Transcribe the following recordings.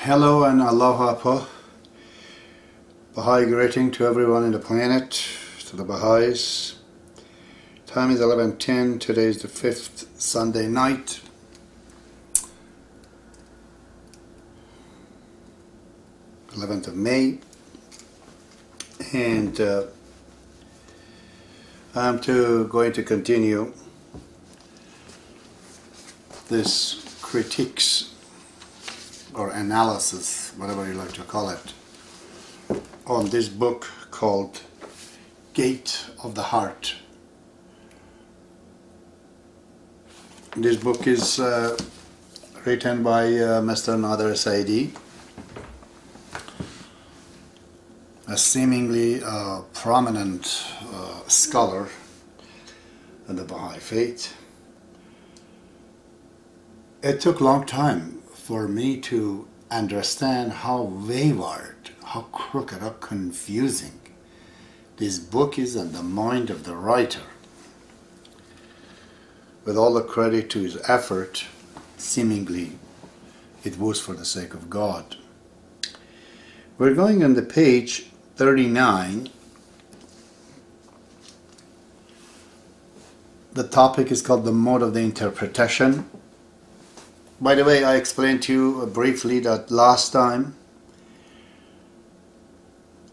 Hello and aloha po. Baha'i greeting to everyone in the planet, to the Baha'is. Time is 11:10. Today is the 5th Sunday night. (11th of May). And I'm going to continue this critiques or analysis, whatever you like to call it, on this book called Gate of the Heart. This book is written by Mr. Nader Saiedi, a seemingly prominent scholar in the Baha'i faith. It took a long time for me to understand how wayward, how crooked, how confusing this book is in the mind of the writer. With all the credit to his effort, seemingly it was for the sake of God. We're going on the page 39. The topic is called the mode of the interpretation. By the way, I explained to you briefly that last time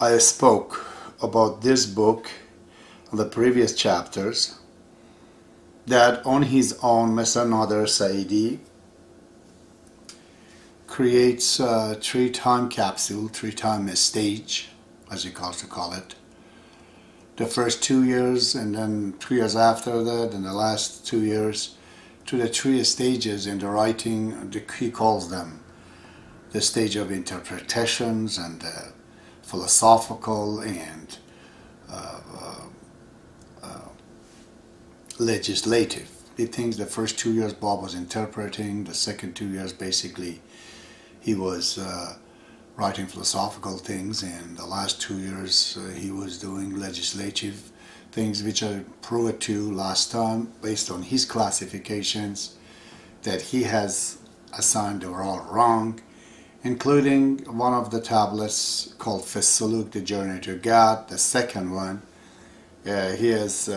I spoke about this book on the previous chapters, that on his own Mr. Nader Saiedi creates a three-time capsule, three-time stage, as he calls to call it. The first 2 years, and then 2 years after that, and the last 2 years, to the three stages in the writing. He calls them the stage of interpretations and philosophical and legislative. He thinks the first 2 years Bob was interpreting, the second 2 years basically he was writing philosophical things, and the last 2 years he was doing legislative things, which I proved to you last time based on his classifications that he has assigned. They were all wrong, including one of the tablets called Suluk, the Journey to God. The second one, he has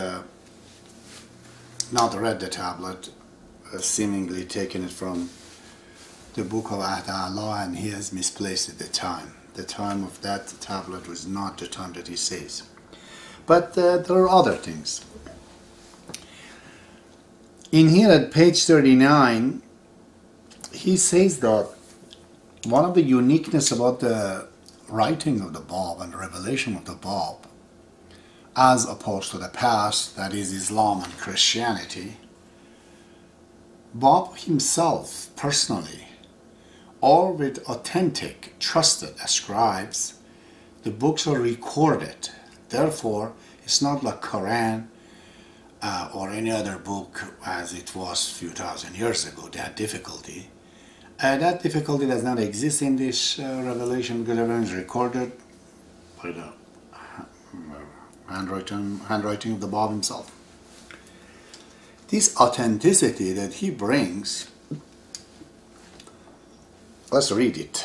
not read the tablet, seemingly taken it from the book of Abdu'l-Baha, and he has misplaced the time. The time of that tablet was not the time that he says. But there are other things. In here at page 39, he says that one of the uniqueness about the writing of the Bab and the revelation of the Bab, as opposed to the past, that is Islam and Christianity, Bab himself personally, or with authentic, trusted scribes, the books are recorded. Therefore, it's not like Quran or any other book as it was a few thousand years ago, that difficulty. That difficulty does not exist in this revelation, because everything is recorded by the handwriting of the Bab himself. This authenticity that he brings, let's read it.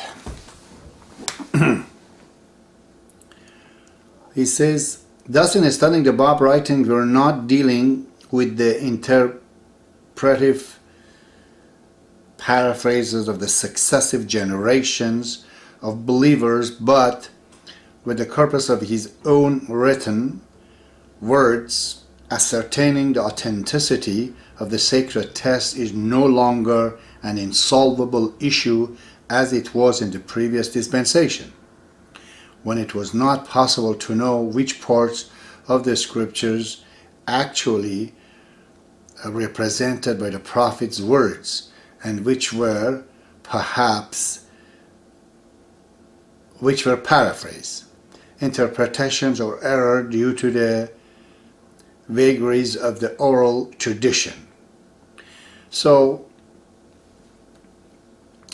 He says, thus in studying the Bab writing, we're not dealing with the interpretive paraphrases of the successive generations of believers, but with the corpus of his own written words. Ascertaining the authenticity of the sacred text is no longer an insolvable issue as it was in the previous dispensation, when it was not possible to know which parts of the scriptures actually represented by the prophet's words, and which were paraphrased, interpretations or error due to the vagaries of the oral tradition. So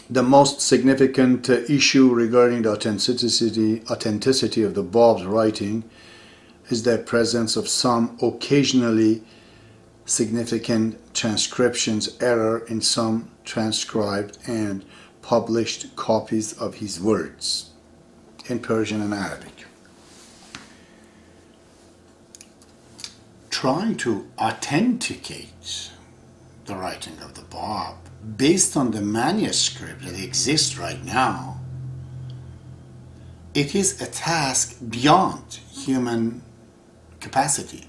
the most significant issue regarding the authenticity of the Bab's writing is the presence of some occasionally significant transcriptions error in some transcribed and published copies of his words in Persian and Arabic, trying to authenticate the writing of the Bab based on the manuscript that exists right now. It is a task beyond human capacity.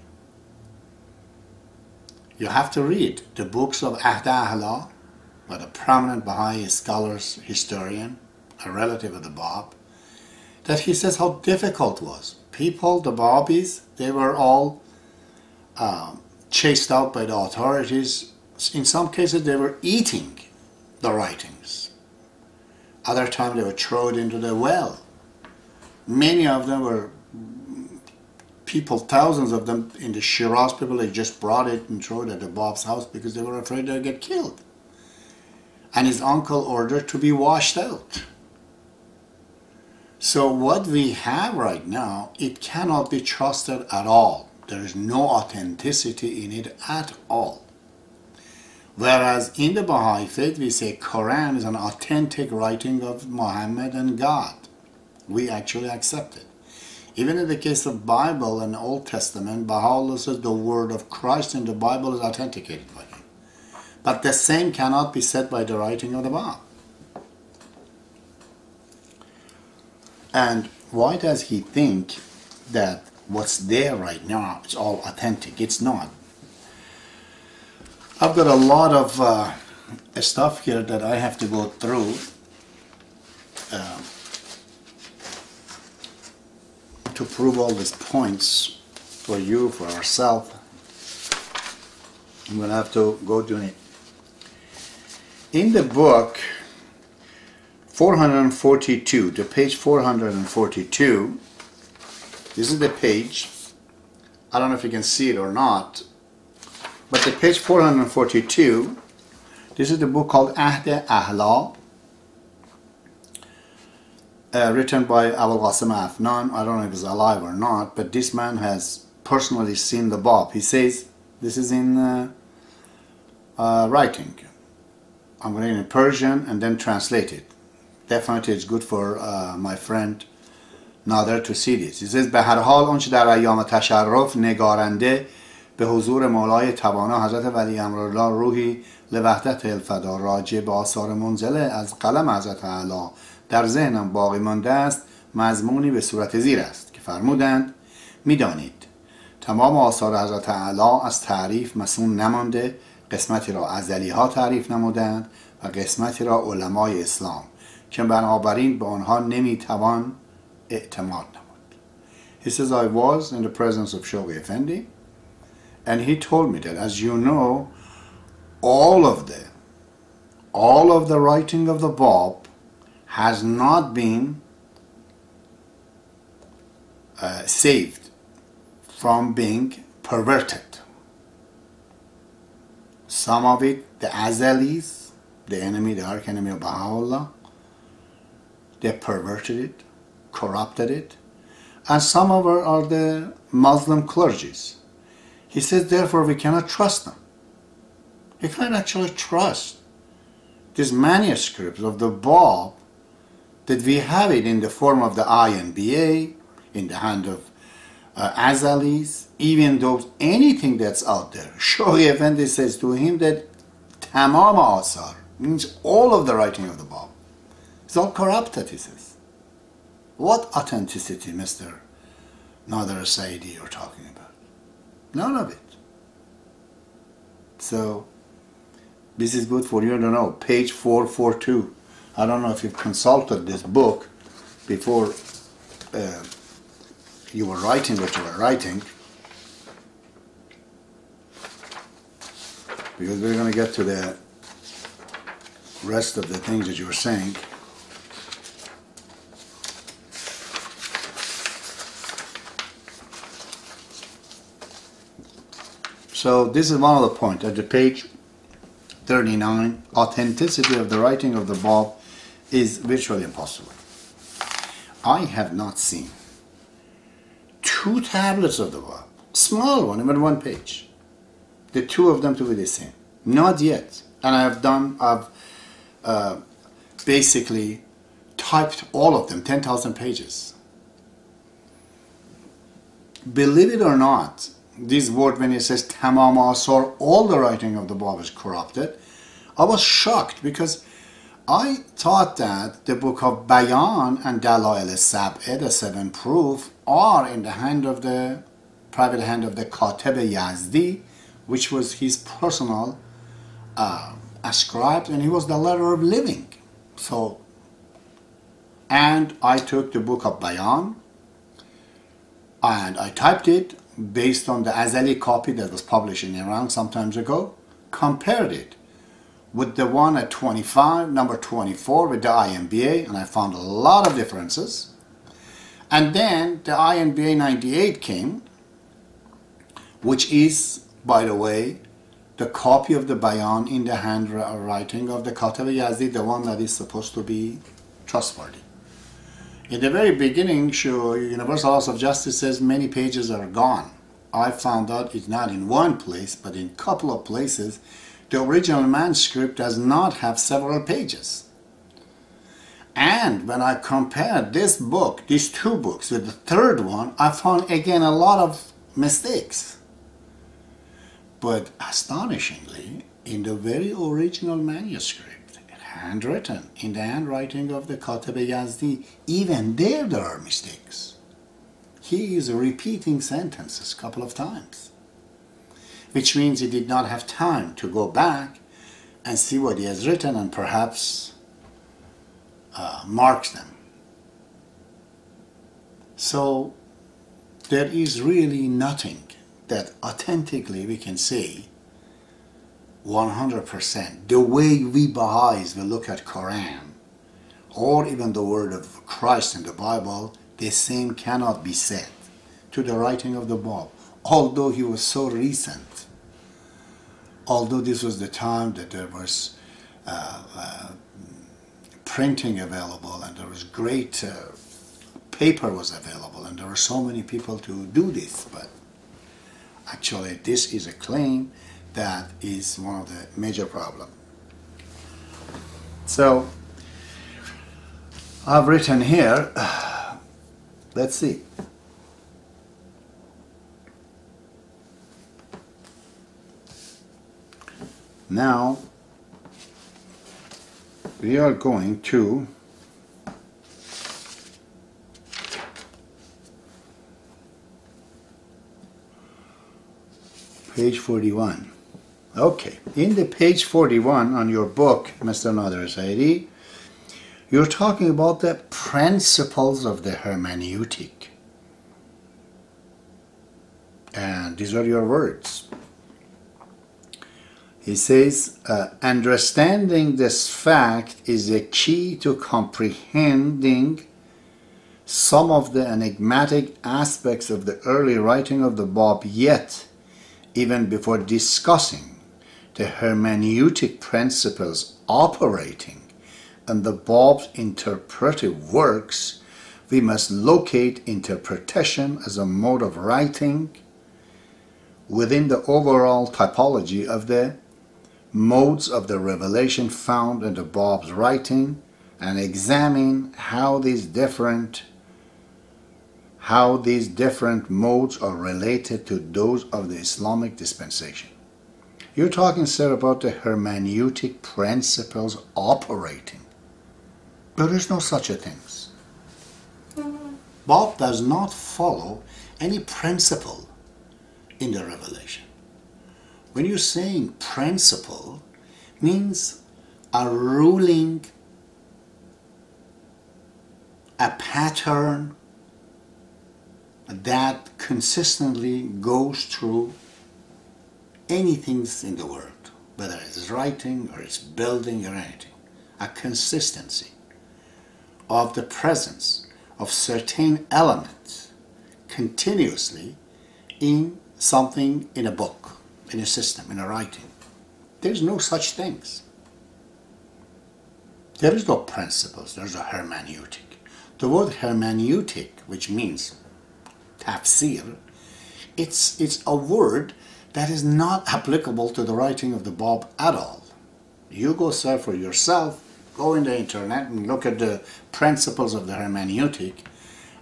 You have to read the books of Abdu'l-Baha, by a prominent Baha'i scholar, historian, a relative of the Bab, that he says how difficult it was. People, the Babis, they were all chased out by the authorities. In some cases they were eating the writings. Other times they were thrown into the well. Many of them were people, thousands of them in the Shiraz, people, they just brought it and threw it at the Bab's house because they were afraid they'd get killed. And his uncle ordered to be washed out. So what we have right now, it cannot be trusted at all. There is no authenticity in it at all. Whereas in the Baha'i faith we say Quran is an authentic writing of Muhammad and God. We actually accept it. Even in the case of Bible and Old Testament, Baha'u'llah says the word of Christ in the Bible is authenticated by him. But the same cannot be said by the writing of the Bab. And why does he think that what's there right now is all authentic? It's not. I've got a lot of stuff here that I have to go through to prove all these points for you, for ourselves. I'm going to have to go to it. In the book 442, the page 442, this is the page, I don't know if you can see it or not, but the page 442, this is the book called Abdu'l-Baha, written by Abul-Qasim Afnan. I don't know if he's alive or not, but this man has personally seen the Bab. He says, this is in writing. I'm going to read in Persian and then translate it. Definitely it's good for my friend Nader to see this. He says, به هر حال آنچه در ایام تشرف نگارنده به حضور مولای توانا حضرت ولی امرالله روحی لوحدت الفدا راجع به آثار منزله از قلم حضرت اعلی در ذهنم باقی مانده است، مضمونی به صورت زیر است که فرمودند میدانید تمام آثار حضرت اعلی از تعریف مسون نمانده، قسمتی را ازلی ها تعریف نمودند و قسمتی را علمای اسلام که بنابراین به آنها نمیتوان اعتماد نمود. He says, I was in the presence of Shoghi Effendi and he told me that, as you know, all of the writing of the Bab has not been saved from being perverted. Some of it, the Azalis, the enemy, the arch enemy of Baha'u'llah, they perverted it, corrupted it, and some of it are the Muslim clergies. He says, therefore, we cannot trust them. You can't actually trust these manuscripts of the Bab, that we have it in the form of the INBA, in the hand of Azalis, even though anything that's out there. Shoghi Effendi says to him that tamam asar means all of the writing of the Bab. It's all corrupted, he says. What authenticity, Mr. Nader Saiedi, you're talking about? None of it. So, this is good for you to know. Page 442. I don't know if you've consulted this book before you were writing what you were writing, because we're going to get to the rest of the things that you were saying. So this is one of the points at the page 39. Authenticity of the writing of the Bab is virtually impossible. I have not seen 2 tablets of the Bab, small one, even 1 page, the 2 of them to be the same. Not yet. And I've basically typed all of them, 10,000 pages. Believe it or not, this word when it says tamam asar, all the writing of the Bab is corrupted, I was shocked because I thought that the book of Bayan and Dalail al-Sab'ah, the seven proof, are in the hand of the private hand of the Katib Yazdi, which was his personal ascribed, and he was the letter of living. So, and I took the book of Bayan and I typed it based on the Azali copy that was published in Iran some times ago, compared it with the one at 25, number 24 with the INBA, and I found a lot of differences. And then the INBA 98 came, which is, by the way, the copy of the Bayan in the handwriting of the Katib Yazdi, the one that is supposed to be trustworthy. In the very beginning, Universal House of Justice says many pages are gone. I found out it's not in one place, but in a couple of places. The original manuscript does not have several pages. And when I compared this book, these two books, with the third one, I found again a lot of mistakes. But astonishingly, in the very original manuscript, handwritten in the handwriting of the Katib Yazdi, even there are mistakes. He is repeating sentences a couple of times, which means he did not have time to go back and see what he has written and perhaps marks them. So there is really nothing that authentically we can say 100%. The way we Baha'is will look at Quran or even the word of Christ in the Bible, the same cannot be said to the writing of the Bab. Although he was so recent, although this was the time that there was printing available and there was great paper was available and there were so many people to do this, but actually this is a claim that is one of the major problems. So I've written here, let's see. Now we are going to page 41. Okay, in the page 41 on your book, Mr. Nader Saiedi, you're talking about the principles of the hermeneutic. And these are your words. He says, understanding this fact is a key to comprehending some of the enigmatic aspects of the early writing of the Bab, yet, even before discussing the hermeneutic principles operating in the Bab's interpretive works, we must locate interpretation as a mode of writing within the overall typology of the modes of the revelation found in the Bab's writing and examine how these different modes are related to those of the Islamic dispensation. You're talking, sir, about the hermeneutic principles operating. There is no such a thing. Bab does not follow any principle in the revelation. When you're saying principle, means a ruling, a pattern that consistently goes through anything in the world, whether it's writing or it's building or anything. A consistency of the presence of certain elements continuously in something, in a book, in a system, in a writing. There's no such things. There is no principles, there's a hermeneutic. The word hermeneutic, which means tafsir, it's a word that is not applicable to the writing of the Bab at all. You go, sir, for yourself Go in the internet and look at the principles of the hermeneutic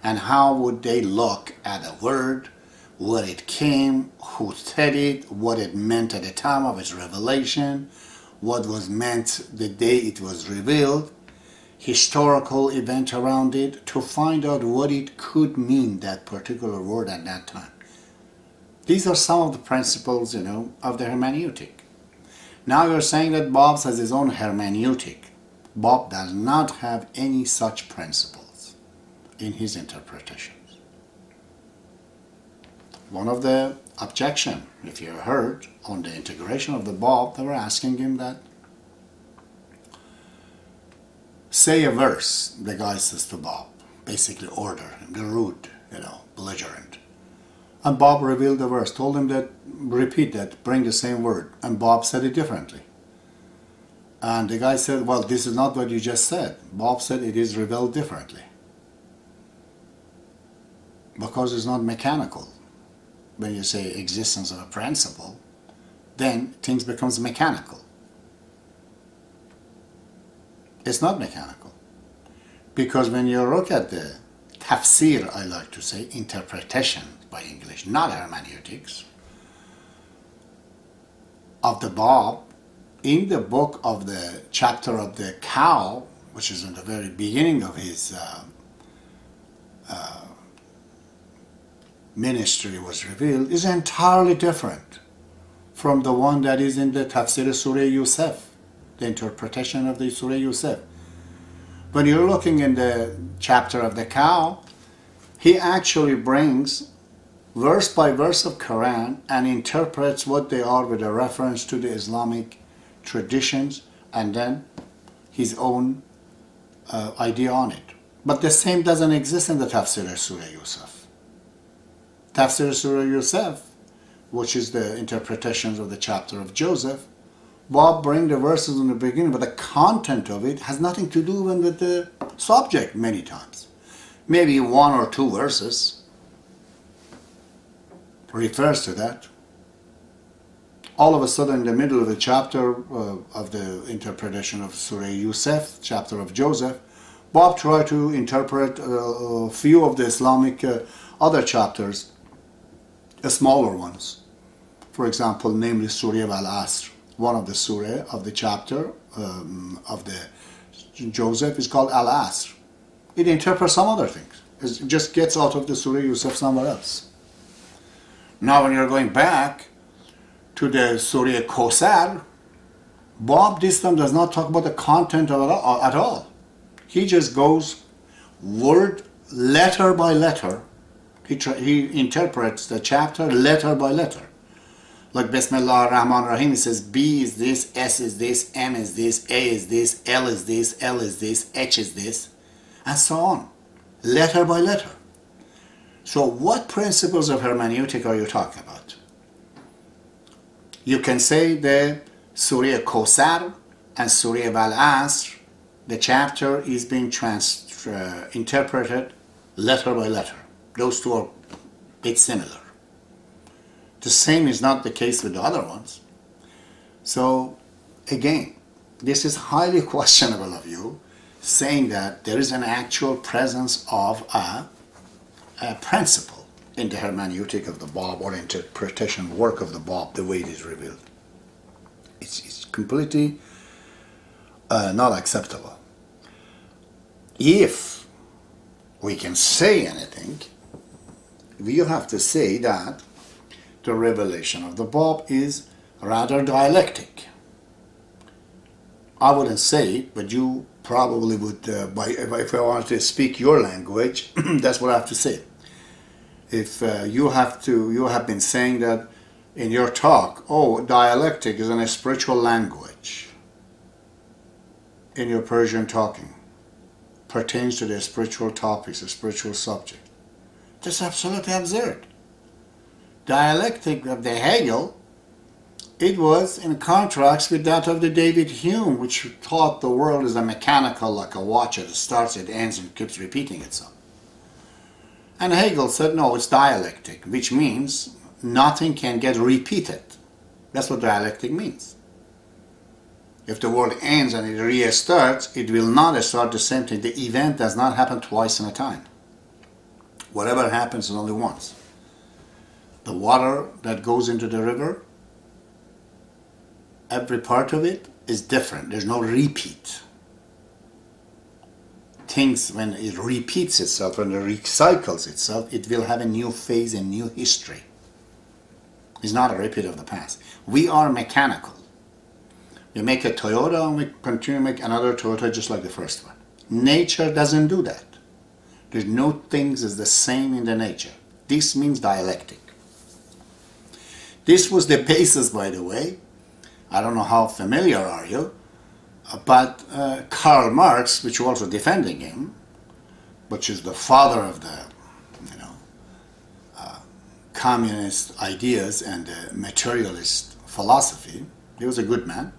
and how would they look at a word, where it came, who said it, what it meant at the time of its revelation, what was meant the day it was revealed, historical event around it, to find out what it could mean, that particular word at that time. These are some of the principles, of the hermeneutic. Now you're saying that Bob has his own hermeneutic. Bob does not have any such principles in his interpretations. One of the objections, if you heard, on the integration of the Bab, they were asking him that, say a verse, the guy says to Bob, basically order him, the rude, belligerent. And Bob revealed the verse, told him that, repeat that, bring the same word. And Bob said it differently. And the guy said, well, this is not what you just said. Bob said it is revealed differently. Because it's not mechanical. When you say existence of a principle, then things becomes mechanical. It's not mechanical. Because when you look at the tafsir, I like to say, interpretation by English, not hermeneutics, of the Bab, in the book of the chapter of the cow, which is in the very beginning of his ministry was revealed, is entirely different from the one that is in the tafsir Surah Yusuf, the interpretation of the Surah Yusuf. When you're looking in the chapter of the cow, he actually brings verse by verse of Quran and interprets what they are with a reference to the Islamic traditions and then his own idea on it. But the same doesn't exist in the tafsir Surah Yusuf. Tafsir Surah Yusuf, which is the interpretations of the chapter of Joseph, Bob brings the verses in the beginning, but the content of it has nothing to do with the subject many times. Maybe one or two verses refers to that. All of a sudden, in the middle of the chapter of the interpretation of Surah Yusuf, chapter of Joseph, Bob tried to interpret a few of the Islamic other chapters, smaller ones. For example, namely Surah Al-Asr. One of the surah of the chapter of the Joseph is called Al-Asr. It interprets some other things. It just gets out of the Surah Yusuf somewhere else. Now when you're going back to the Surah Kosar, Bob this time does not talk about the content of it at all. He just goes word, letter by letter. He interprets the chapter letter by letter. Like Bismillah ar-Rahman ar-Rahim, he says B is this, S is this, M is this, A is this, L is this, L is this, H is this, and so on. Letter by letter. So what principles of hermeneutic are you talking about? You can say the Surah Kosar and Surah Al-Asr, the chapter is being interpreted letter by letter. Those two are a bit similar. The same is not the case with the other ones. So again, this is highly questionable of you, saying that there is an actual presence of a principle in the hermeneutic of the Bab or interpretation work of the Bab, the way it is revealed. It's completely not acceptable. If we can say anything, we have to say that the revelation of the Bab is rather dialectic. I wouldn't say it, but you probably would, if I wanted to speak your language, that's what I have to say. If you have been saying that in your talk, oh, dialectic is a spiritual language in your Persian talking, pertains to the spiritual topics, the spiritual subject. That's absolutely absurd. Dialectic of the Hegel, it was in contrast with that of the David Hume, which thought the world is a mechanical, like a watch, it starts, it ends, and keeps repeating itself. And Hegel said, no, it's dialectic, which means nothing can get repeated. That's what dialectic means. If the world ends and it restarts, it will not start the same thing. The event does not happen twice in a time. Whatever happens is only once. The water that goes into the river, every part of it is different. There's no repeat. Things, when it repeats itself, when it recycles itself, it will have a new phase and new history. It's not a repeat of the past. We are mechanical. You make a Toyota and we continue to make another Toyota just like the first one. Nature doesn't do that. There's no things is the same in the nature. This means dialectic. This was the basis, by the way. I don't know how familiar are you, but Karl Marx, which you're also defending him, which is the father of the, communist ideas and the materialist philosophy. He was a good man,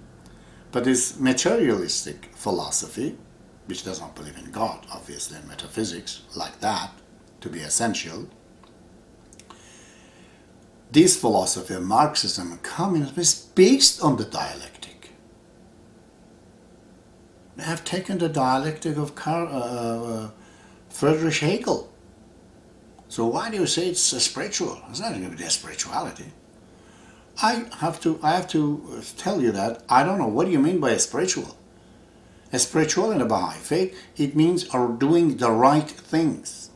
but his materialistic philosophy, which does not believe in God, obviously, and metaphysics like that to be essential, this philosophy of Marxism and communism is based on the dialectic. They have taken the dialectic of Friedrich Hegel. So why do you say it's spiritual? It's not going to be a spirituality. I have to tell you that I don't know what do you mean by a spiritual. A spiritual in the Baha'i faith, it means are doing the right things.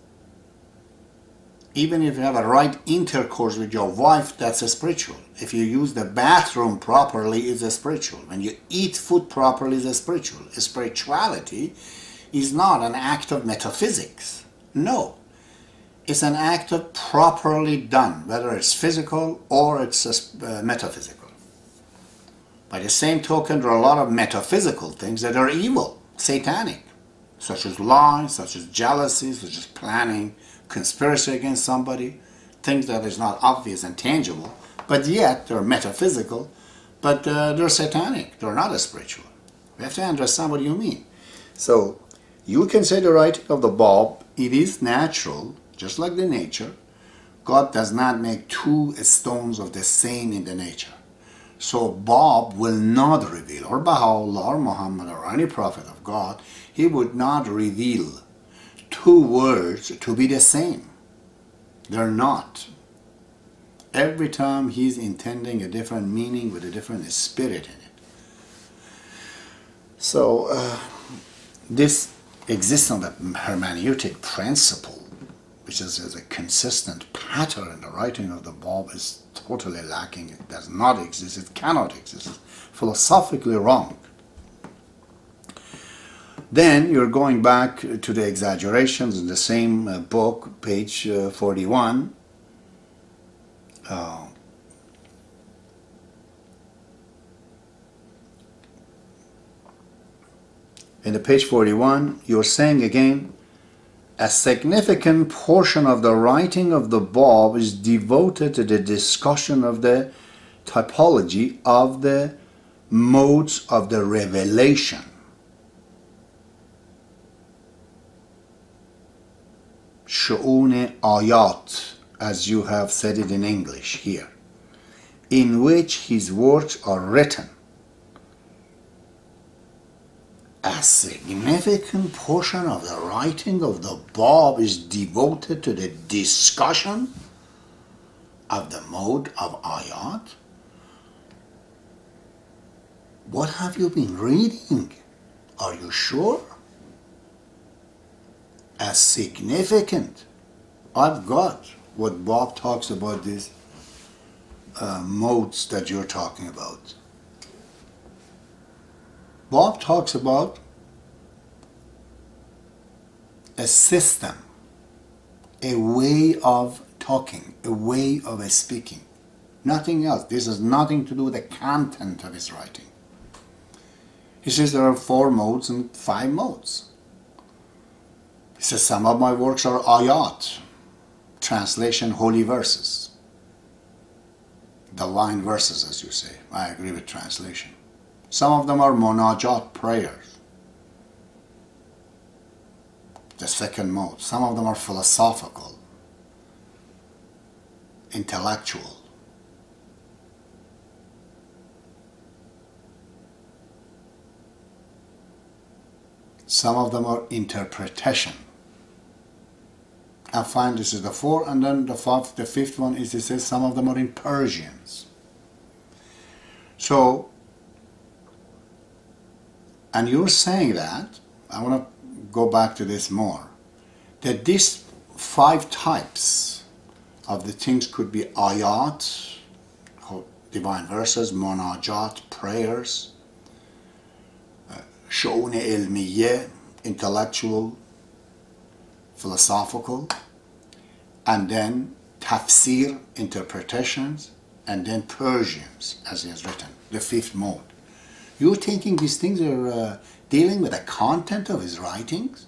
Even if you have a right intercourse with your wife, that's a spiritual. If you use the bathroom properly, it's a spiritual. When you eat food properly, it's a spiritual. A spirituality is not an act of metaphysics. No. It's an act of properly done, whether it's physical or it's metaphysical. By the same token, there are a lot of metaphysical things that are evil, satanic, such as lies, such as jealousy, such as planning, conspiracy against somebody, things that is not obvious and tangible, but yet they're metaphysical, but they're satanic, they're not as spiritual. We have to understand what you mean. So, you can say the writing of the Bab, it is natural, just like the nature. God does not make two stones of the same in the nature. So Bab will not reveal, or Baha'u'llah, or Muhammad, or any prophet of God, he would not reveal two words to be the same. They're not. Every time he's intending a different meaning with a different spirit in it. So this exists on the hermeneutic principle, which is a consistent pattern in the writing of the Bab, is totally lacking. It does not exist. It cannot exist. It's philosophically wrong. Then you're going back to the exaggerations in the same book, page 41. In the page 41, you're saying again, a significant portion of the writing of the Bab is devoted to the discussion of the typology of the modes of the revelation. Shu'un ayat, as you have said it in English here, in which his works are written. A significant portion of the writing of the Bab is devoted to the discussion of the mode of ayat. What have you been reading? Are you sure? A significant. I've got what Bab talks about these modes that you're talking about. Bab talks about a system, a way of talking, a way of speaking. Nothing else. This has nothing to do with the content of his writing. He says there are 4 modes and 5 modes. He says some of my works are ayat, translation, holy verses, divine verses, as you say. I agree with translation. Some of them are munajat, prayers, the second mode. Some of them are philosophical, intellectual. Some of them are interpretation. And fine, this is the 4, and then the fifth one is, it says some of them are in Persians. So, and you're saying that, I want to go back to this more, that these 5 types of the things could be ayat, divine verses, munajat, prayers, shu'un ilmiyyah, intellectual, philosophical, and then tafsir, interpretations, and then Persians, as he has written, the 5th mode. You're thinking these things are dealing with the content of his writings?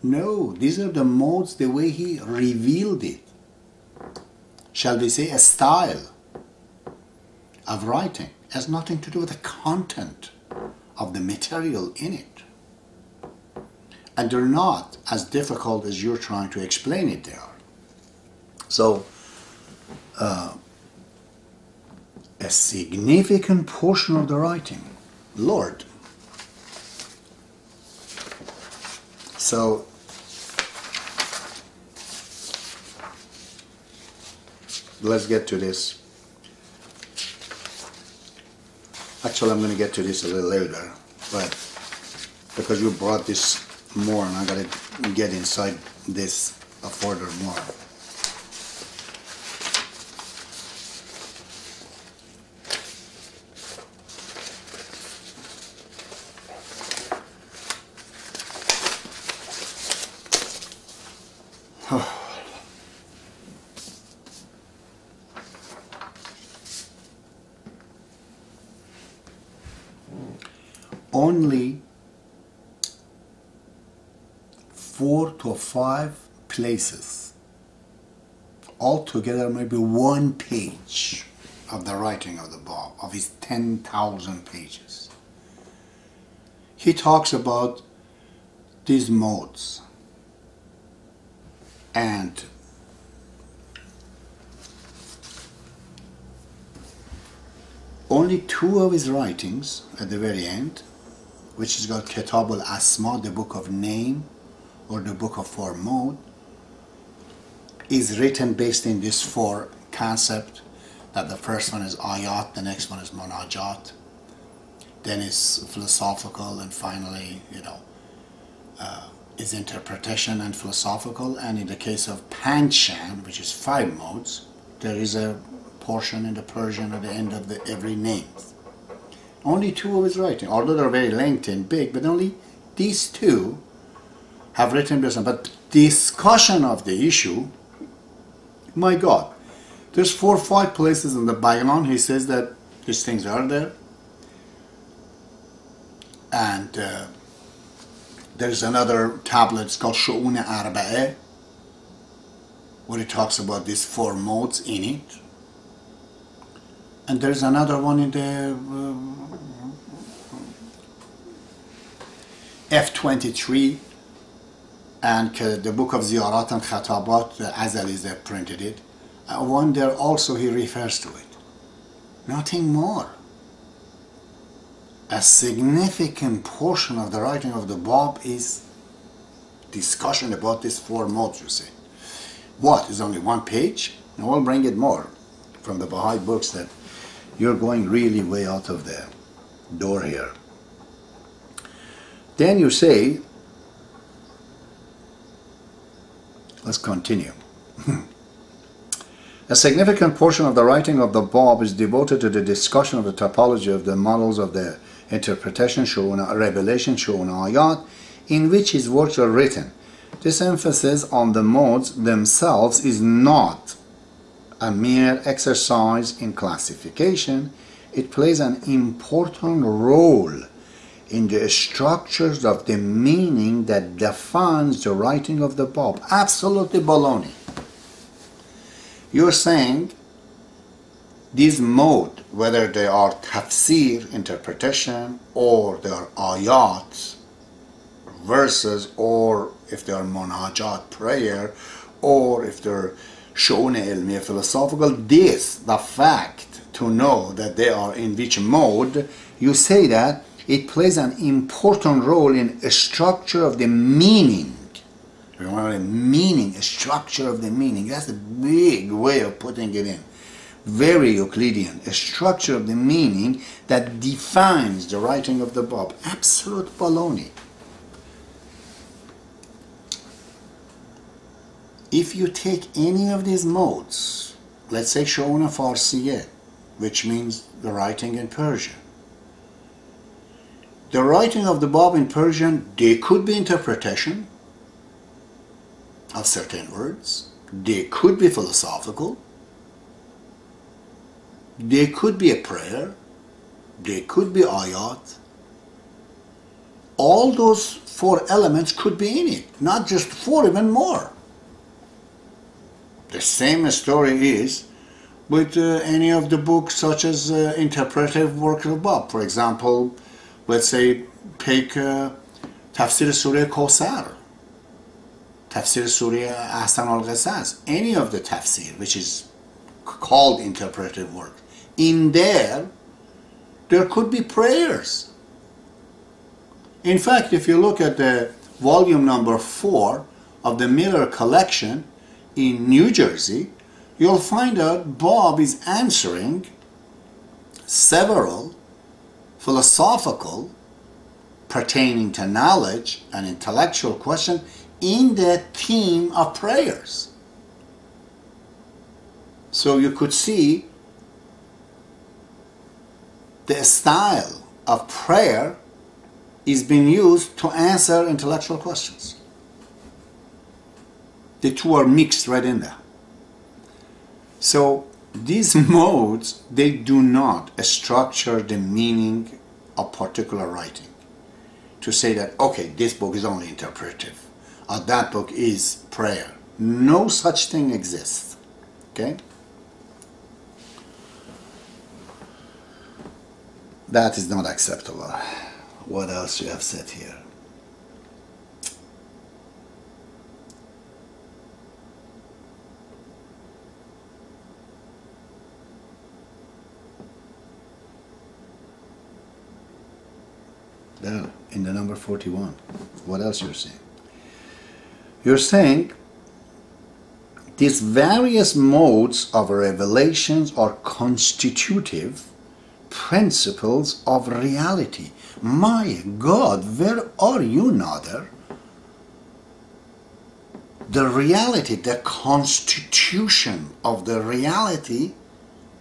No, these are the modes, the way he revealed it. Shall we say a style of writing? It has nothing to do with the content of the material in it. And they're not as difficult as you're trying to explain it they are. So, a significant portion of the writing, Lord. So, let's get to this. Actually, I'm going to get to this a little later, but because you brought this more, and I got to get inside this further more. Only 4 to 5 places, altogether maybe 1 page of the writing of the Bab, of his 10,000 pages. He talks about these modes, and only 2 of his writings at the very end, which is called Kitab al-Asma, the book of name, or the book of 4 mode, is written based in this 4 concept, that the first one is ayat, the next one is munajat, then is philosophical, and finally, is interpretation and philosophical. And in the case of Pancham, which is 5 modes, there is a portion in the Persian at the end of every name. Only 2 of his writing, although they're very lengthy and big, but only these 2 have written this. But discussion of the issue, my God, there's 4 or 5 places in the Bayan he says that these things are there. And there's another tablet, it's called Shu'un Arba'eh, where he talks about these 4 modes in it. And there's another one in the F23, and the book of Ziyarat and Khatabat, the Azalis that printed it. One there also he refers to it. Nothing more. A significant portion of the writing of the Bab is discussion about these 4 modes, you see. What, is only 1 page? And we'll bring it more from the Baha'i books that you're going really way out of the door here. Then you say, let's continue. A significant portion of the writing of the Bab is devoted to the discussion of the typology of the models of the interpretation, revelation, ayat, in which his works are written. This emphasis on the modes themselves is not a mere exercise in classification. It plays an important role in the structures of the meaning that defines the writing of the Bab. Absolutely baloney. You're saying these modes, whether they are tafsir, interpretation, or they are ayat, verses, or if they are munajat, prayer, or if they're shu'un ilmiya, philosophical, the fact to know that they are in which mode, you say that It plays an important role in a structure of the meaning. Remember, meaning, a structure of the meaning. That's a big way of putting it in. Very Euclidean. A structure of the meaning that defines the writing of the Bab. Absolute baloney. If you take any of these modes, let's say Shoghi Effendi, which means the writing in Persian. The writing of the Bab in Persian, they could be interpretation of certain words. They could be philosophical. They could be a prayer. They could be ayat. All those four elements could be in it, not just four, even more. The same story is with any of the books such as interpretive work of Bab. For example, let's say take Tafsir Surah Kawthar, Tafsir Surah Ahsan al-Qasas, any of the tafsir which is called interpretive work. In there could be prayers. In fact, if you look at the volume number 4 of the Miller collection in New Jersey, you'll find out Bab is answering several philosophical pertaining to knowledge and intellectual questions in the theme of prayers. So you could see the style of prayer is being used to answer intellectual questions. The two are mixed right in there. So these modes, they do not structure the meaning of particular writing to say that, okay, this book is only interpretive or that book is prayer. No such thing exists. Okay? That is not acceptable. What else you have said here? There, in the number 41. What else you're saying? You're saying these various modes of revelations are constitutive principles of reality. My God, where are you, Nader? The reality, the constitution of the reality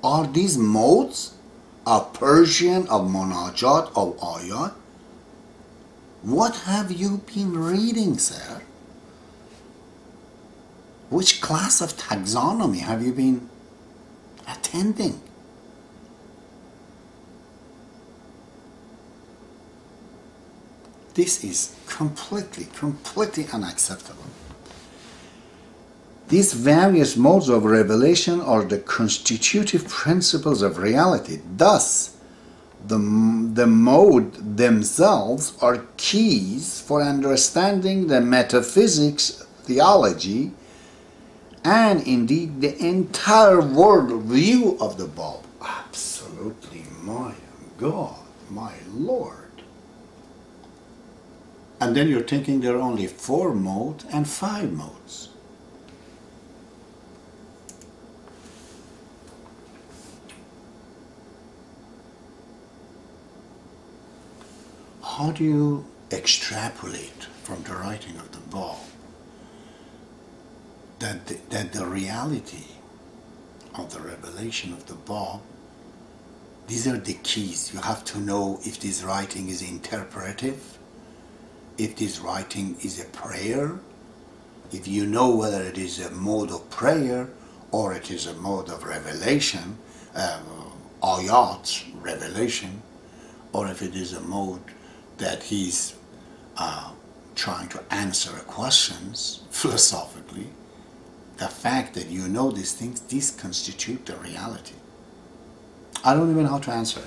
are these modes of Persian, of Munajat, of Ayat. What have you been reading, sir? Which class of taxonomy have you been attending? This is completely unacceptable. These various modes of revelation are the constitutive principles of reality. Thus, the mode themselves are keys for understanding the metaphysics, theology, and indeed the entire world view of the Bab. Absolutely, my God, my Lord. And then you're thinking there are only 4 modes and 5 modes. How do you extrapolate from the writing of the Bab that the reality of the revelation of the Bab, these are the keys. You have to know if this writing is interpretive, if this writing is a prayer, if you know whether it is a mode of prayer or it is a mode of revelation, ayat, revelation, or if it is a mode that he's trying to answer questions philosophically. The fact that you know these things, these constitute the reality. I don't even know how to answer you.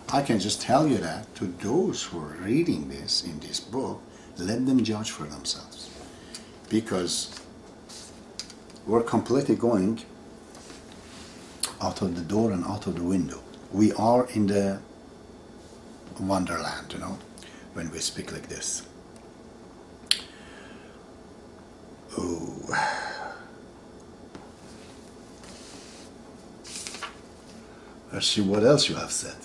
I can just tell you that to those who are reading this in this book, let them judge for themselves. Because we're completely going out of the door and out of the window. We are in the wonderland, you know, when we speak like this. Oh. Let's see what else you have said.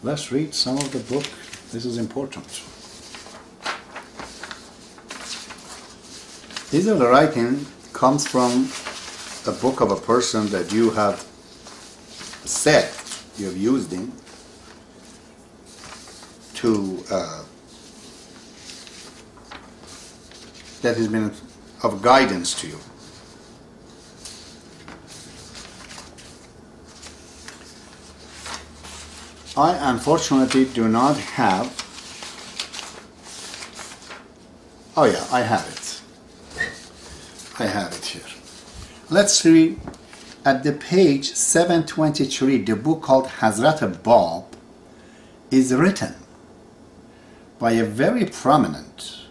Let's read some of the book. This is important. These are the writing comes from a book of a person that you have said, you have used him to that has been of guidance to you. I unfortunately do not have. Oh yeah, I have it. I have it here. Let's see at the page 723. The book called Hazrat Bab is written by a very prominent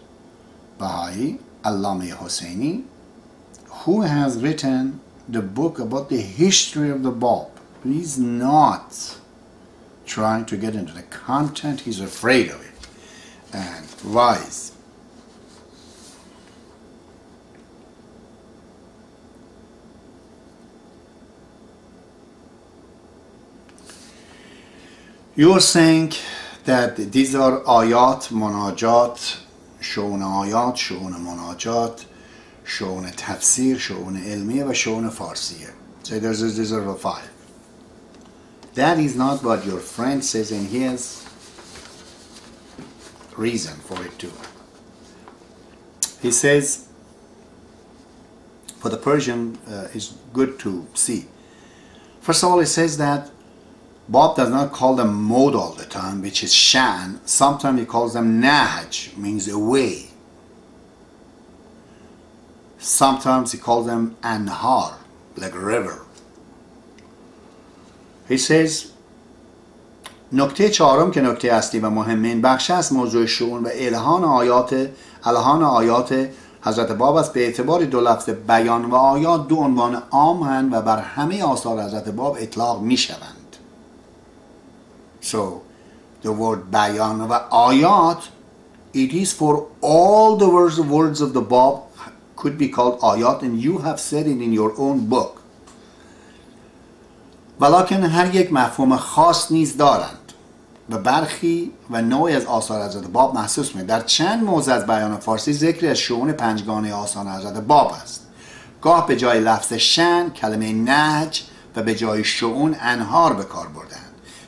Baha'i, Allama Husseini, who has written the book about the history of the Bab. He's not trying to get into the content, he's afraid of it. And wise. You're saying that these are ayat, munajat, شؤون آیات، شؤون مناجات، شؤون تفسیر، شؤون علمیه و شؤون فارسیه. So these are the five. That is not what your friend says, and he has reason for it too. He says, for the Persian, it's good to see. First of all, he says that Bab does not call them mode all the time, which is shan. Sometimes he calls them nahj, means a way. Sometimes he calls them anhar, like a river. He says, نکته چهارم که نکته اصلی و مهمین بخش است موضوع شؤون و الهان آیات حضرت باب است. به اعتبار دو لفظ بیان و آیات دو عنوان عام هستند و بر همه آثار حضرت باب اطلاق می شوند. So, the word bayan wa ayat, it is for all the words of the Bab could be called ayat, and you have said it in your own book. ولیکن هر یک مفهوم خاص نیز دارند و برخی و نوعی از آثار حضرت باب محسوس می. در چند موضع از بیان فارسی ذکری از شؤون پنجگانه آثار حضرت باب است. گاه به جای لفظ شن کلمه نهج و به جای شؤون انهار به کار بردند.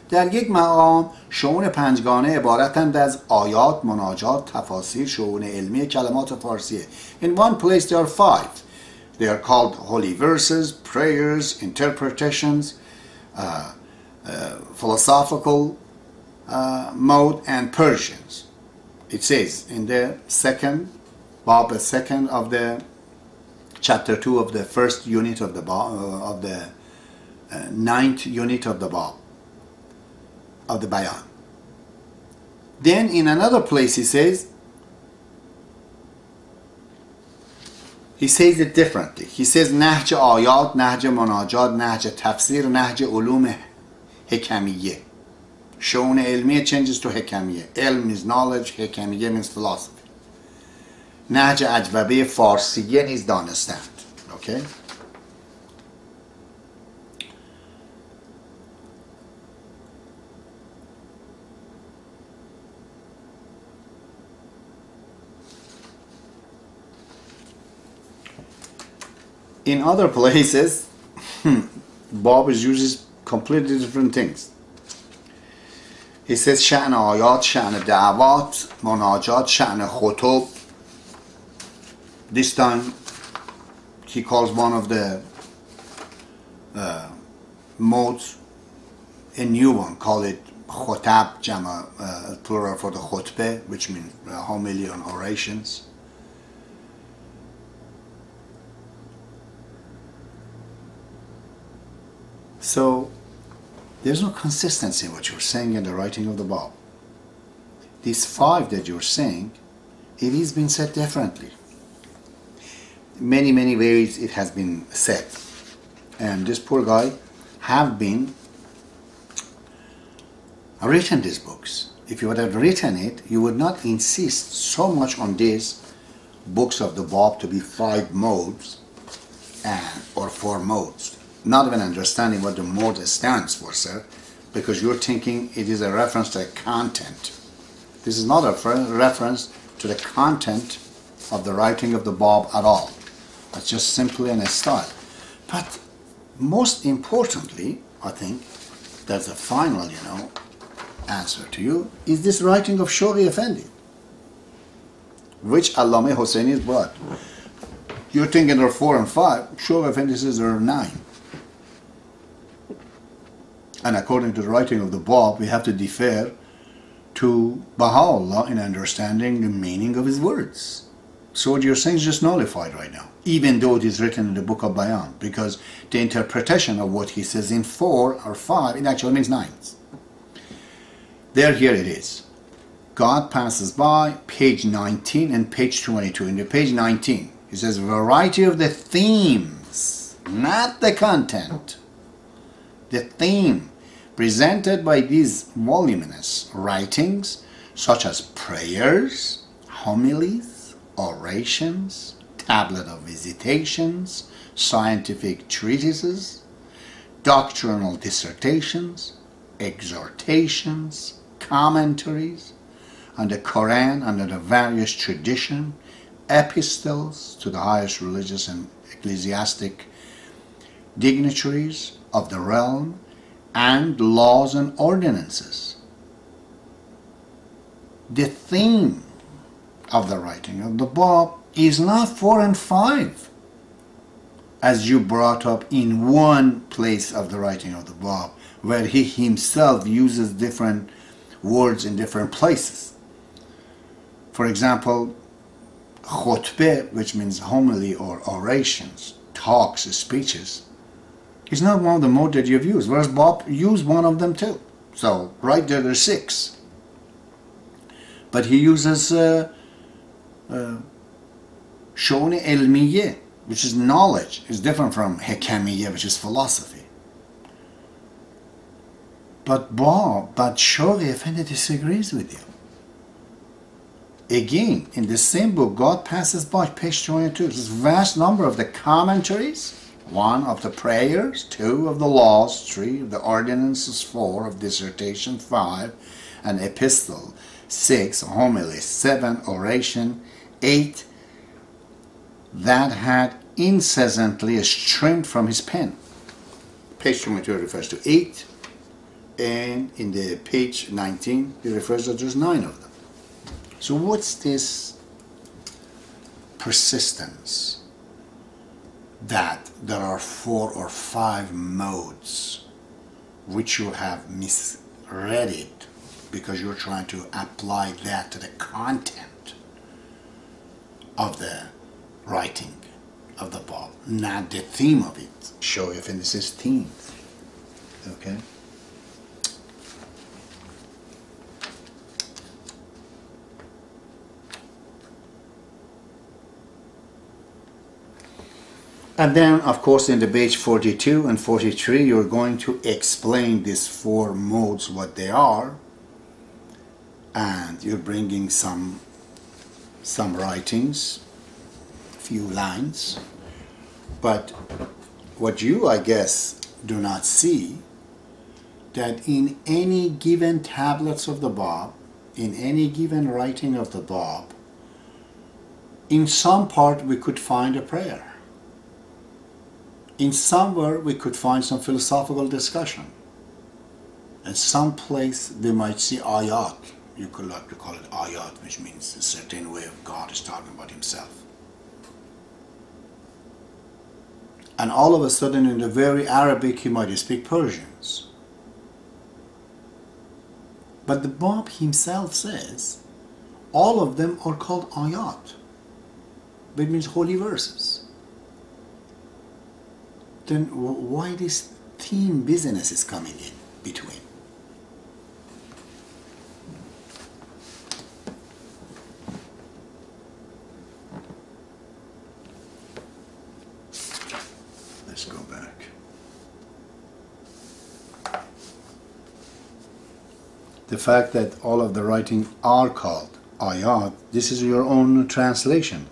در یک مقام شؤون پنجگانه عبارتند از آیات، مناجات، تفاسیر، شؤون علمی، کلمات فارسیه. In one place there are five. They are called holy verses, prayers, interpretations, philosophical mode, and Persians. It says in the second, Bab second of the chapter 2 of the first unit of the Bab, of the ninth unit of the Bab, of the Bayan. Then in another place he says it differently. He says نهج آیات، نهج مناجات، نهج تفسیر، نهج علوم حکمیه. شؤون علمیه changes to حکمیه. علم is knowledge, حکمیه means philosophy. نهج اجوبه فارسیه نیز دانستند. Okay? In other places, Bab uses completely different things. He says شأن آیات، شأن دعوات، مناجات، شأن خطب. This time he calls one of the modes a new one, call it خطب, plural for the khutbah, which means homily and orations. So, there's no consistency in what you're saying in the writing of the Bab. These five that you're saying, it has been said differently. many ways it has been said. And this poor guy have been written these books. If you would have written it, you would not insist so much on these books of the Bab to be 5 modes or 4 modes. Not even understanding what the mode stands for, sir, because you're thinking it is a reference to a content. This is not a reference to the content of the writing of the Bab at all. It's just simply an style. But most importantly, I think, that's the final, answer to you, is this writing of Shoghi Effendi, which Allame Hosseini is what? You're thinking there are 4 and 5. Shoghi Effendi says there are 9. And according to the writing of the Bab, we have to defer to Baha'u'llah in understanding the meaning of his words. So what you're saying is just nullified right now, even though it is written in the book of Bayan, because the interpretation of what he says in 4 or 5, it actually means 9. Here it is. God passes by, page 19 and page 22. In the page 19, he says, variety of the themes, not the content. The theme presented by these voluminous writings, such as prayers, homilies, orations, tablet of visitations, scientific treatises, doctrinal dissertations, exhortations, commentaries on the Quran under the various tradition, epistles to the highest religious and ecclesiastic dignitaries of the realm, and laws and ordinances. The theme of the writing of the Bab is not 4 and 5, as you brought up in one place of the writing of the Bab, where he himself uses different words in different places. For example, khutbah, which means homily or orations, talks, speeches, is not one of the modes that you've used, whereas Bab used one of them too. So right there, there's 6. But he uses shone ilmiye, which is knowledge. It's different from hekamiye, which is philosophy. But Shoghi Effendi disagrees with you. Again, in the same book, God passes by, page 22. There's a vast number of the commentaries, 1 of the prayers, 2 of the laws, 3 of the ordinances, 4 of dissertation, 5 an epistle, 6 homily, 7 oration, 8 that had incessantly streamed from his pen. Page 22 refers to 8, and in the page 19 it refers that there's 9 of them. So what's this persistence that there are 4 or 5 modes which you have misread it because you're trying to apply that to the content of the writing of the Bab, not the theme of it? Show if this is theme. Okay? And then, of course, in the page 42 and 43, you're going to explain these 4 modes, what they are, and you're bringing some writings, a few lines. But what you, I guess, do not see, that in any given tablets of the Bab, in any given writing of the Bab, in some part we could find a prayer. In somewhere we could find some philosophical discussion. And someplace they might see ayat. You could like to call it ayat, which means a certain way of God is talking about himself. And all of a sudden in the very Arabic he might speak Persians. But the Bab himself says all of them are called ayat, which means holy verses. Then why this theme business is coming in between? The fact that all of the writing are called ayat, this is your own translation.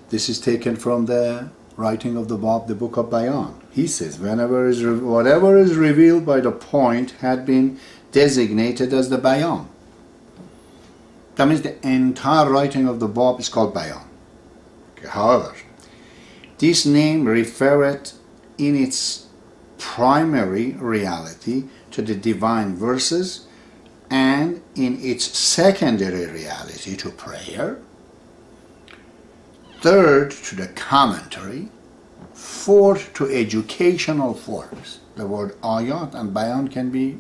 This is taken from the writing of the Bab, the book of Bayan. He says, whatever is revealed by the point had been designated as the Bayan. That means the entire writing of the Bab is called Bayan. Okay, however, this name referred in its primary reality to the divine verses, and in its secondary reality to prayer, third to the commentary, fourth to educational works. The word ayat and bayan can be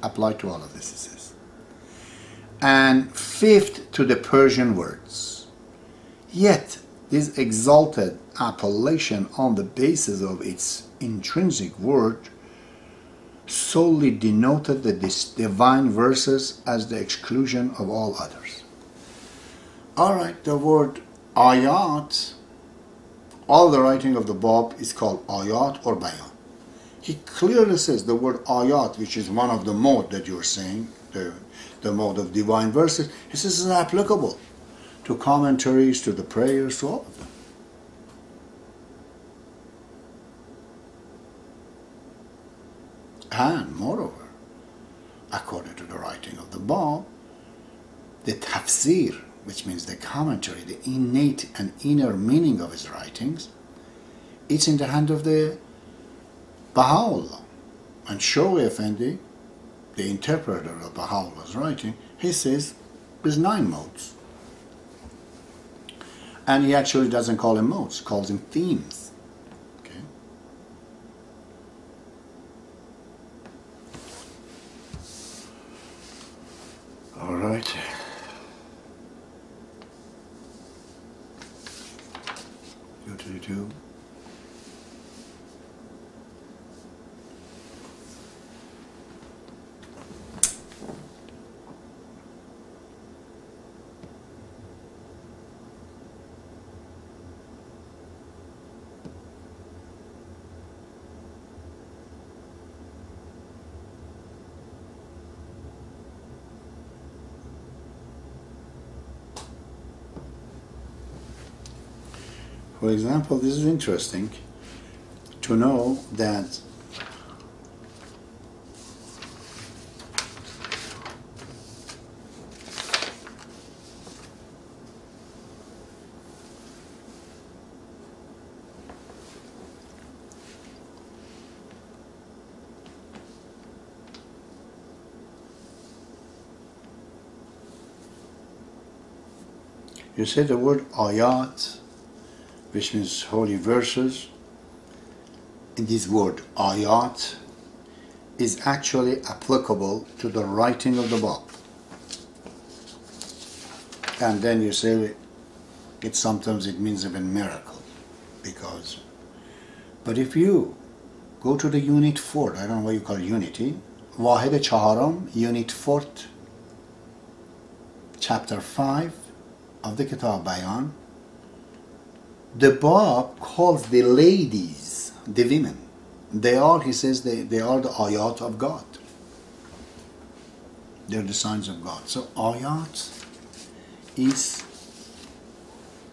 applied to all of this, it says. And fifth to the Persian words. Yet this exalted appellation on the basis of its intrinsic word solely denoted the divine verses as the exclusion of all others. Alright, the word ayat, all the writing of the Bab is called ayat or bayan. He clearly says the word ayat, which is one of the mode that you're saying, the mode of divine verses, he says is applicable to commentaries, to the prayers, to all of them. And moreover, according to the writing of the Bab, the tafsir, which means the commentary, the innate and inner meaning of his writings, it's in the hand of the Baha'u'llah. And Shoghi Effendi, the interpreter of Baha'u'llah's writing, he says there's 9 modes. And he actually doesn't call them modes, he calls them themes. Okay? All right. Go to YouTube. For example, this is interesting to know that you say the word ayat, which means holy verses, and this word ayat is actually applicable to the writing of the Bab. And then you say sometimes it means even miracle, because, but if you go to the unit 4, I don't know what you call unity, Wahid Chaharam, unit 4, chapter 5 of the Kitab Bayan, the Bab calls the ladies, the women. They are, he says, they are the ayat of God. They're the signs of God. So ayat is,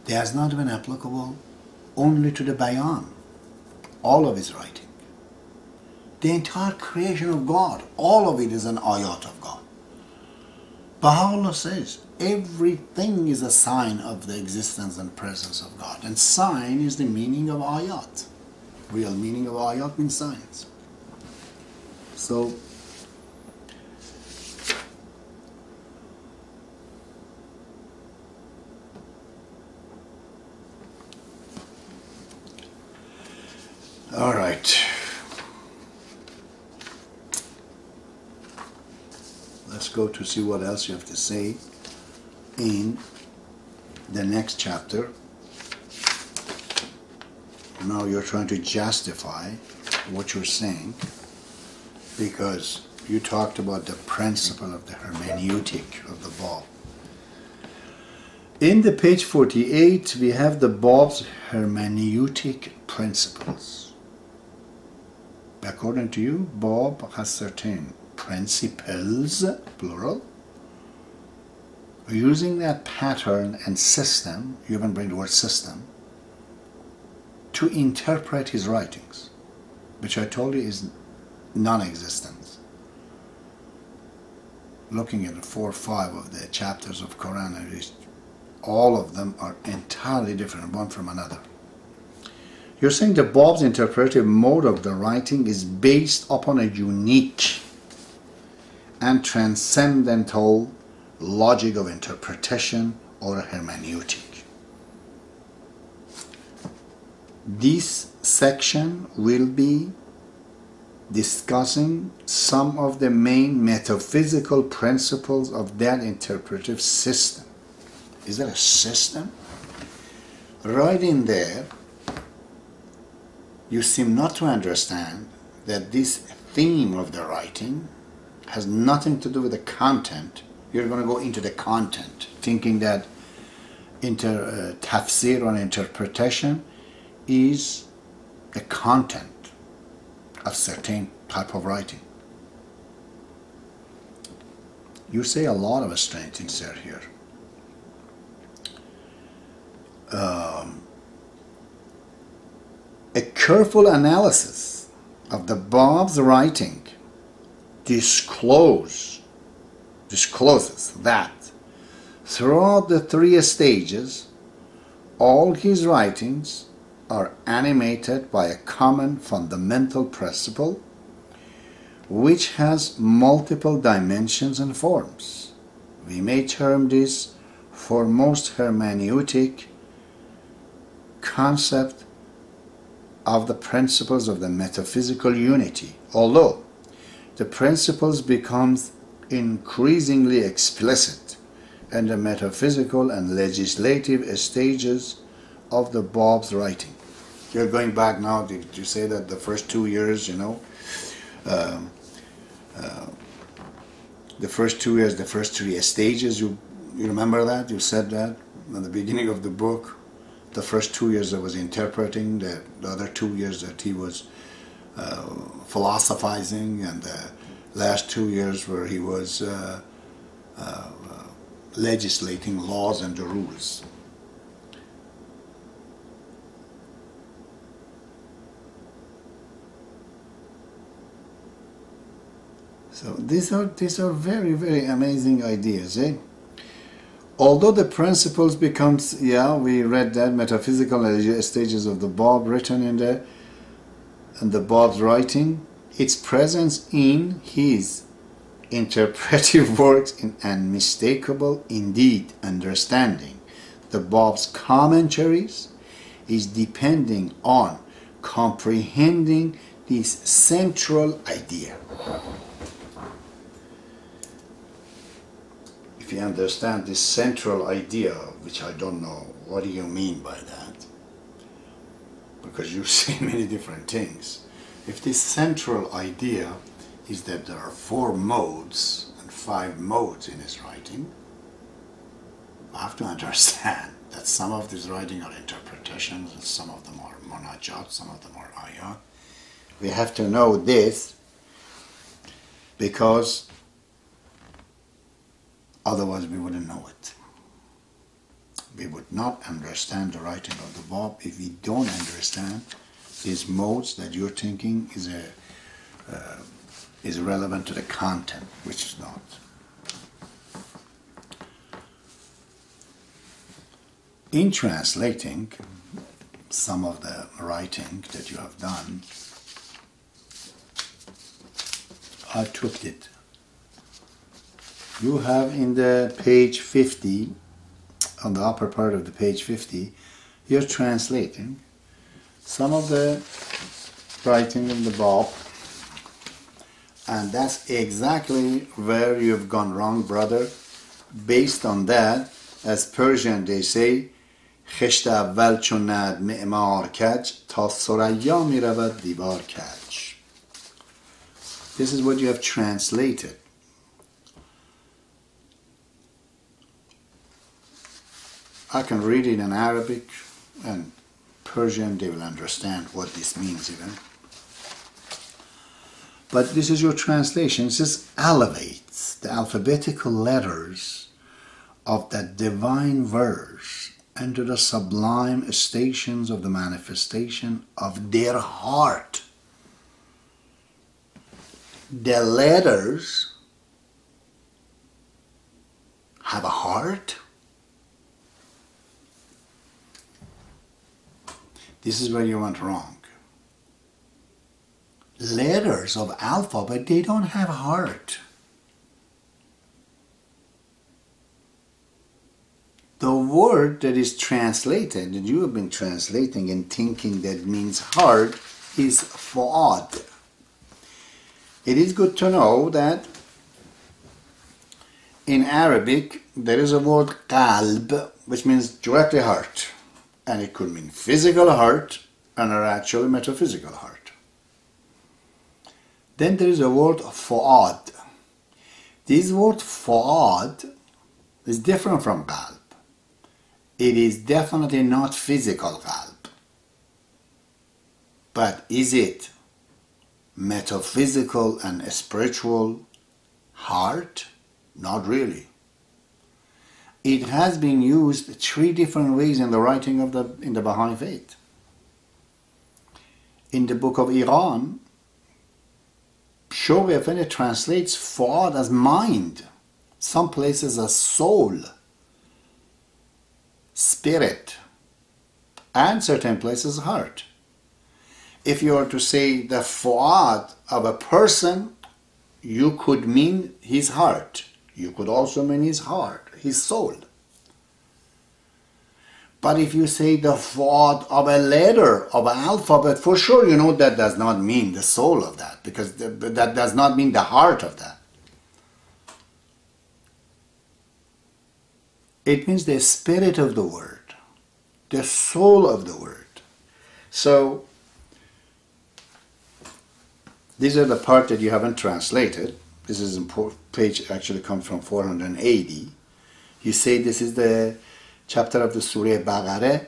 they has not been applicable only to the bayan, all of his writing. The entire creation of God, all of it is an ayat of God. Baha'u'llah says, everything is a sign of the existence and presence of God. And sign is the meaning of ayat. Real meaning of ayat means signs. So, all right. Let's go to see what else you have to say in the next chapter. Now you're trying to justify what you're saying, because you talked about the principle of the hermeneutic of the Bab. In the page 48 we have the Bab's hermeneutic principles. According to you, Bab has certain principles, plural, using that pattern and system, you even bring the word system, to interpret his writings, which I told you is non-existent. Looking at the 4 or 5 of the chapters of Quran, all of them are entirely different one from another. You're saying the Bab's interpretive mode of the writing is based upon a unique and transcendental logic of interpretation or hermeneutic. This section will be discussing some of the main metaphysical principles of that interpretive system. Is that a system? Right in there, you seem not to understand that this theme of the writing has nothing to do with the content. You're going to go into the content, thinking that tafsir or interpretation is a content of certain type of writing. You say a lot of strange things here. A careful analysis of the Bab's writing discloses that throughout the 3 stages, all his writings are animated by a common fundamental principle which has multiple dimensions and forms. We may term this foremost hermeneutic concept of the principles of the metaphysical unity, although the principles becomes increasingly explicit in the metaphysical and legislative stages of the Bab's writing. You're going back now, did you say that the first 2 years, the first 2 years, the first 3 stages, you remember that? You said that at the beginning of the book. The first 2 years that was interpreting, the other 2 years that he was philosophizing, and the last 2 years where he was legislating laws and the rules. So these are very, very amazing ideas, eh? Although the principles becomes, we read that, metaphysical stages of the Bab written in the Bab's writing, its presence in his interpretive works in unmistakable indeed understanding. The Bab's commentaries is depending on comprehending this central idea. If you understand this central idea, which I don't know, what do you mean by that? Because you say many different things. If this central idea is that there are 4 modes and 5 modes in his writing, I have to understand that some of these writing are interpretations and some of them are munajat, some of them are ayat. We have to know this because otherwise we wouldn't know it. We would not understand the writing of the Bab if we don't understand these modes that you're thinking is relevant to the content, which is not. In translating some of the writing that you have done, I took it. You have in the page 50, on the upper part of the page 50, you're translating some of the writing in the Bab, and that's exactly where you've gone wrong, brother. Based on that, as Persian they say, خشت اول چون ند معمار کج تا ثریا می رود دیوار کج. This is what you have translated. I can read it in Arabic and Persian, they will understand what this means even. But this is your translation. It says elevates the alphabetical letters of that divine verse into the sublime stations of the manifestation of their heart. The letters have a heart. This is where you went wrong. Letters of alphabet, they don't have a heart. The word that is translated, that you have been translating and thinking that means heart, is fu'ad. It is good to know that in Arabic there is a word qalb, which means directly heart. And it could mean physical heart and actually metaphysical heart. Then there is a word fu'ad. This word fu'ad is different from qalb. It is definitely not physical qalb. But is it metaphysical and spiritual heart? Not really. It has been used 3 different ways in the writing of in the Baha'i faith. In the book of Iran, Shoghi Effendi translates fu'ad as mind, some places as soul, spirit, and certain places heart. If you are to say the fu'ad of a person, you could mean his heart. You could also mean his heart, his soul. But if you say the fu'ad of a letter, of an alphabet, for sure you know that does not mean the soul of that, because that does not mean the heart of that. It means the spirit of the word, the soul of the word. So, these are the part that you haven't translated. This is important. Page actually comes from 480. You say this is the chapter of the Surah Baqarah.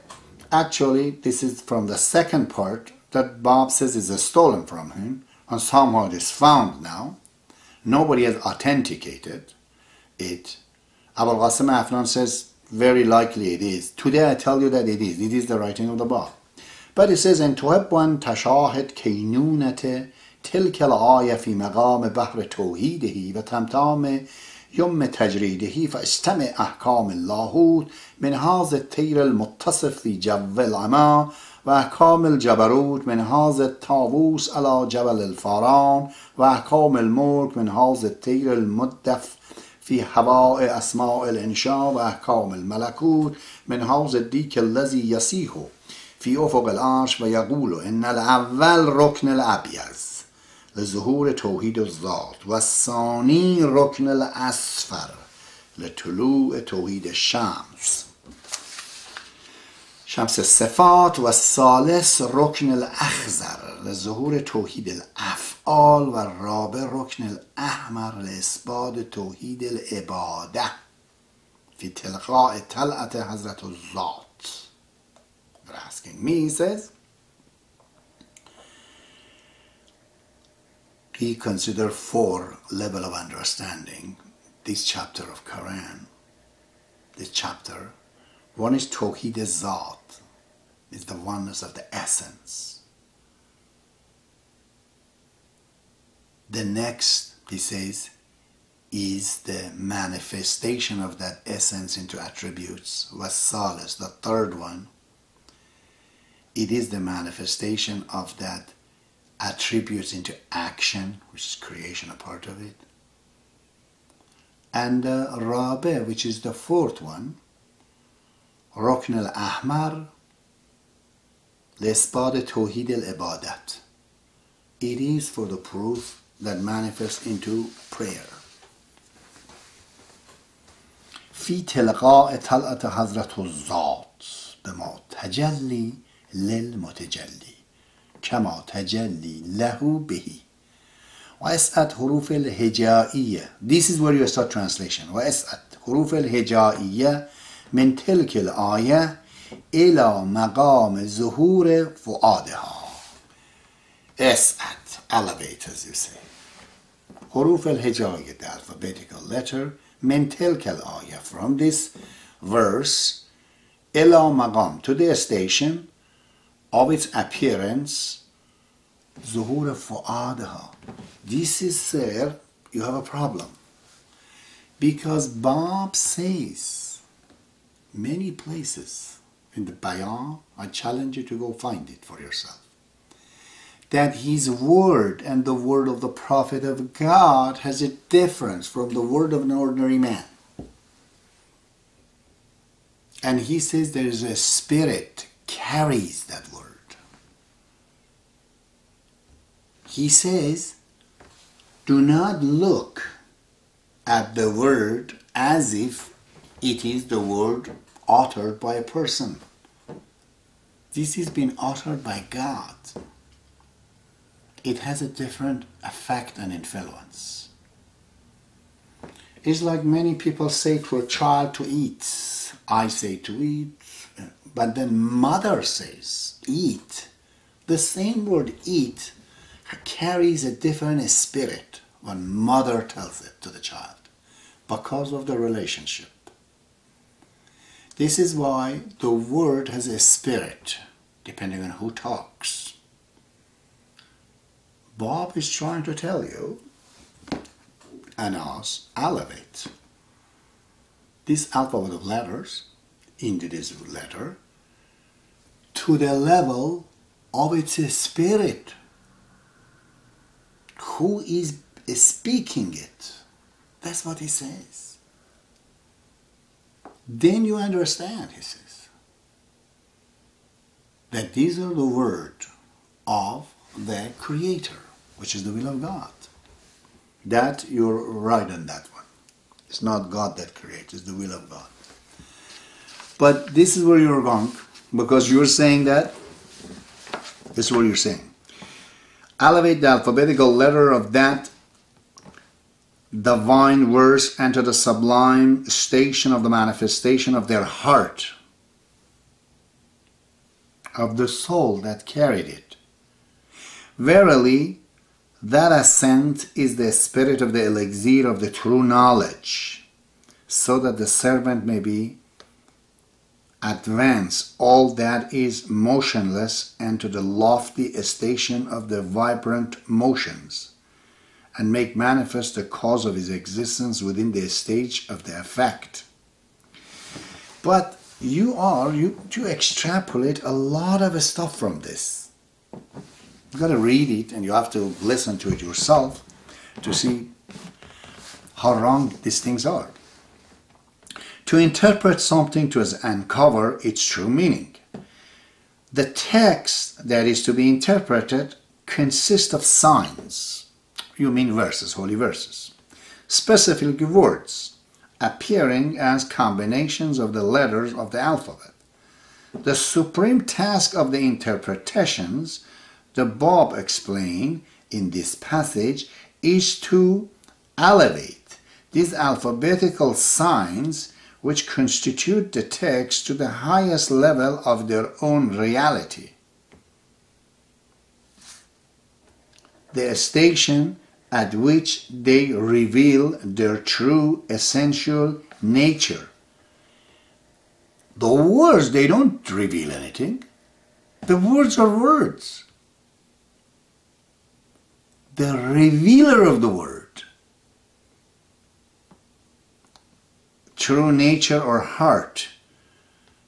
Actually, this is from the second part that Bob says is stolen from him, and somehow it is found now. Nobody has authenticated it. Abul Qasim Afnan says very likely it is. Today I tell you that it is. It is the writing of the Bab. But it says, "En tuhibban tashahid kaynunat تلك الآية في مقام بحر توحيده وتمتام يم تجريده فاستمع أحكام اللاهوت من هذا الطير المتصف في جو العما وأحكام الجبروت من هذا الطاووس على جبل الفاران وأحكام الملك من هذا الطير المدف في هواء أسماء الإنشاء وأحكام الملكوت من هذا الديك الذي يسيح في أفق العرش ويقول إن الأول ركن الأبيض لظهور توحید الذات و الثانی رکن الأصفر لطلوع توحید الشمس شمس الصفات و الثالث رکن الأخضر لظهور توحید الأفعال و الرابع رکن الأحمر لإثبات توحید العباده في تلقاء طلعت حضرت الذات. They're asking me, he says, he considered 4 levels of understanding this chapter of Quran. This chapter, one is Tawheed al-Zat, is the oneness of the essence. The next, he says, is the manifestation of that essence into attributes. Wasalis, the third one, it is the manifestation of that attributes into action, which is creation, a part of it. And Rabi, which is the 4th one, Rukn al-Ahmar, Lesbad Tawhid al-Ibadat. It is for the proof that manifests into prayer. في تلقاء طلعت حضرة الذات بما تجلي للمتجلي كما تجلي له به واسعت حروف الهجائية. This is where you start translation. واسعت حروف الهجائية من تلك الآية إلى مقام ظهور فؤادها. اسعت, elevate, as you say. حروف الهجائیه, the alphabetical letter, من تلك الآیه, from this verse, إلى مقام, to the station of its appearance, ظهور فؤادها. This is where you have a problem. Because Bab says many places in the Bayan, I challenge you to go find it for yourself, that his word and the word of the Prophet of God has a difference from the word of an ordinary man. And he says there is a spirit carries that word. He says, do not look at the word as if it is the word uttered by a person. This has been uttered by God. It has a different effect and influence. It's like many people say to a child to eat. I say to eat, but then mother says eat. The same word eat carries a different spirit when mother tells it to the child because of the relationship. This is why the word has a spirit depending on who talks. Bob is trying to tell you and us, elevate this alphabet of letters into this letter to the level of its spirit. Who is speaking it? That's what he says. Then you understand, he says, that these are the words of the Creator, which is the will of God. That you're right on that one. It's not God that creates, it's the will of God. But this is where you're wrong, because you're saying that, this is what you're saying. Elevate the alphabetical letter of that divine verse and to the sublime station of the manifestation of their heart, of the soul that carried it. Verily, that ascent is the spirit of the elixir of the true knowledge, so that the servant may be advance all that is motionless and to the lofty station of the vibrant motions, and make manifest the cause of his existence within the stage of the effect. But you extrapolate a lot of stuff from this. You've got to read it and you have to listen to it yourself to see how wrong these things are. To interpret something to uncover its true meaning. The text that is to be interpreted consists of signs. You mean verses, holy verses. Specific words appearing as combinations of the letters of the alphabet. The supreme task of the interpretations, the Bab explained in this passage, is to elevate these alphabetical signs which constitute the text to the highest level of their own reality. The station at which they reveal their true essential nature. The words, they don't reveal anything. The words are words. The revealer of the word, true nature or heart.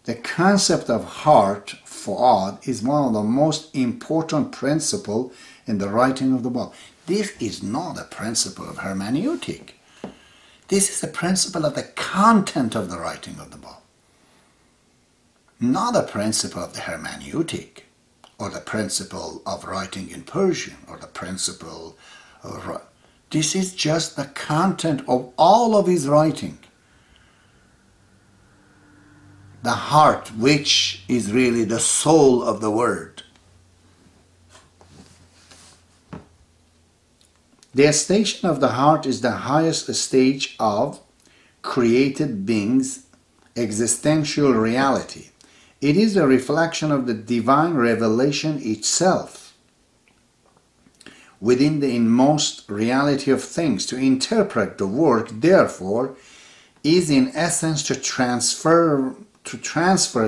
The concept of heart, fu'ad, is one of the most important principles in the writing of the Bab. This is not a principle of hermeneutic. This is a principle of the content of the writing of the Bab. Not a principle of the hermeneutic, or the principle of writing in Persian, or the principle of... This is just the content of all of his writing. The heart, which is really the soul of the word. The station of the heart is the highest stage of created beings' existential reality. It is a reflection of the divine revelation itself. within the inmost reality of things. To interpret the work, therefore, is in essence to transfer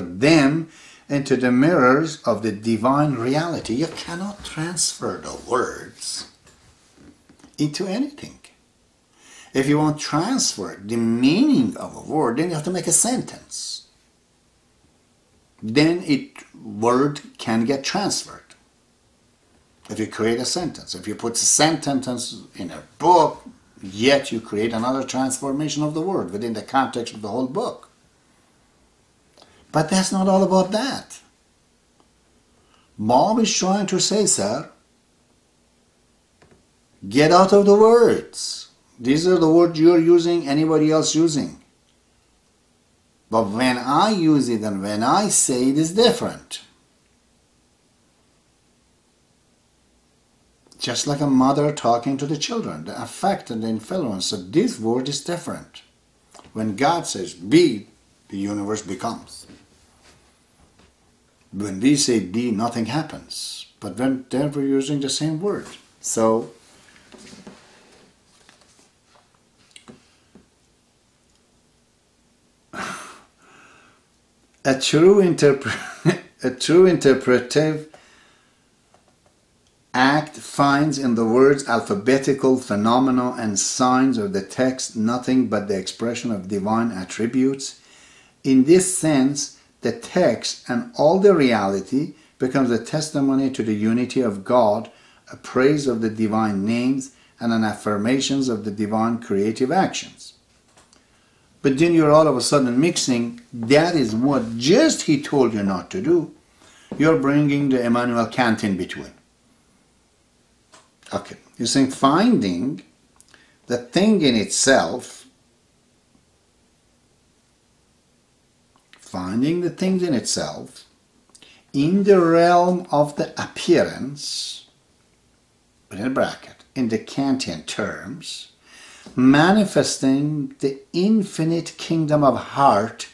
them into the mirrors of the divine reality. You cannot transfer the words into anything. If you want to transfer the meaning of a word, then you have to make a sentence. Then word can get transferred. If you create a sentence, if you put a sentence in a book, yet you create another transformation of the word within the context of the whole book. But that's not all about that. Bob is trying to say, sir, get out of the words. These are the words you're using, anybody else using. But when I use it and when I say it is different. Just like a mother talking to the children, the effect and the influence of this word is different. When God says be, the universe becomes. When we say be, nothing happens. But when we're using the same word. So, a true interpretive act finds in the words alphabetical phenomena and signs of the text nothing but the expression of divine attributes. In this sense, the text and all the reality becomes a testimony to the unity of God, a praise of the divine names, and an affirmation of the divine creative actions. But then you're all of a sudden mixing, that is what just he told you not to do. You're bringing the Immanuel Kant in between. Okay, you're saying finding the thing in itself, finding the things in itself, in the realm of the appearance, within a bracket, in the Kantian terms, manifesting the infinite kingdom of heart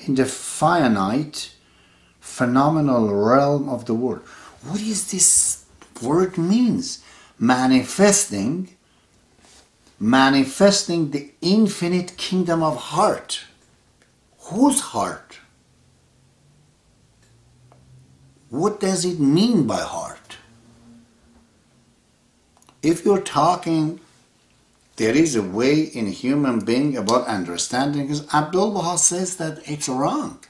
in the finite, phenomenal realm of the world. What is this word means? Manifesting the infinite kingdom of heart. Whose heart? What does it mean by heart? If you're talking, there is a way in a human being about understanding, because Abdu'l-Baha says that it's wrong.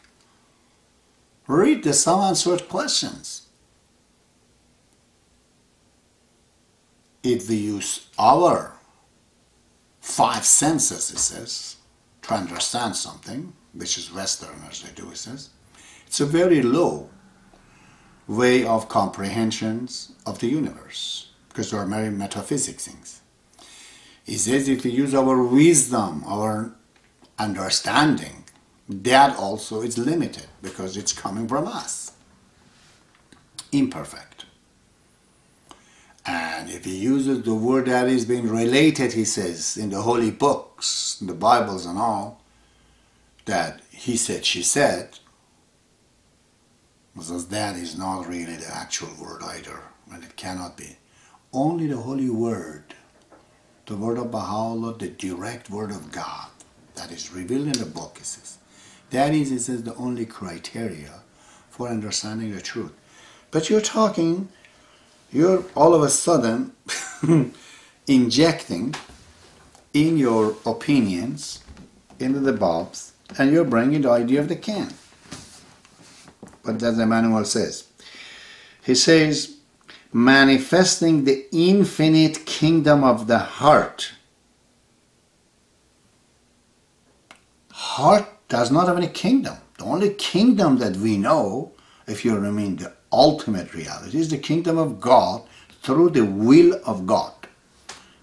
Read the some unanswered questions. If we use our 5 senses, he says, to understand something, which is Westerners, they do, he says, it's a very low way of comprehensions of the universe, because there are very metaphysic things. He says if we use our wisdom, our understanding, that also is limited, because it's coming from us. Imperfect. And if he uses the word that is being related, he says, in the holy books, in the Bibles and all, that he said, she said, because that is not really the actual word either, and it cannot be. Only the holy word, the word of Baha'u'llah, the direct word of God, that is revealed in the book, he says. That is, he says, the only criteria for understanding the truth. But you're all of a sudden injecting in your opinions into the Babs, and you're bringing the idea of the can. But as Emmanuel says, he says, manifesting the infinite kingdom of the heart. Heart does not have any kingdom. The only kingdom that we know, if you remain the ultimate reality, is the kingdom of God through the will of God,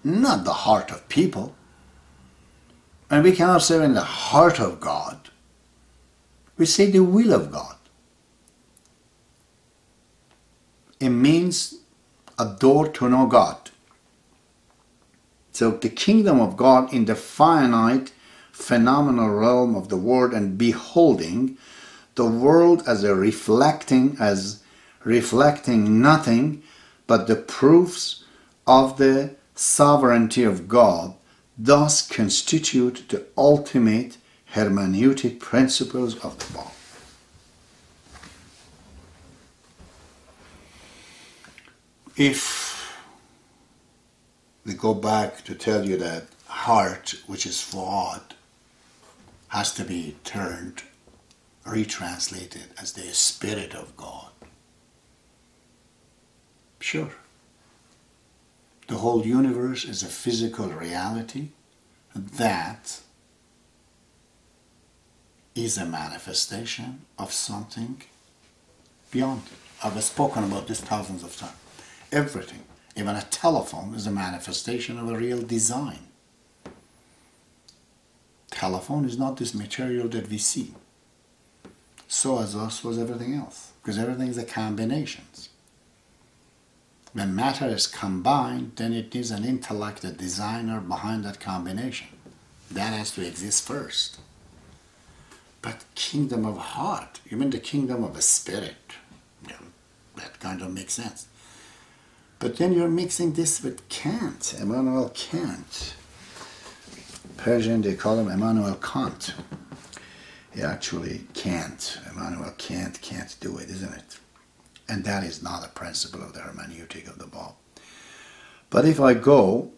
not the heart of people. And we cannot say in the heart of God, we say the will of God. It means a door to know God. So the kingdom of God in the finite, phenomenal realm of the world, and beholding the world as reflecting nothing but the proofs of the sovereignty of God thus constitute the ultimate hermeneutic principles of the Baha. If we go back to tell you that heart, which is fu'ad, has to be turned, retranslated as the Spirit of God. Sure. The whole universe is a physical reality that is a manifestation of something beyond it. I've spoken about this thousands of times. Everything, even a telephone, is a manifestation of a real design. Telephone is not this material that we see. So as us was everything else, because everything is a combinations. When matter is combined, then it needs an intellect, a designer behind that combination. That has to exist first. But kingdom of heart, you mean the kingdom of a spirit? Yeah, that kind of makes sense. But then you're mixing this with Kant, Immanuel Kant. Persian, they call him Immanuel Kant. He actually can't. Immanuel Kant can't do it, isn't it? And that is not a principle of the hermeneutic of the Baha. But if I go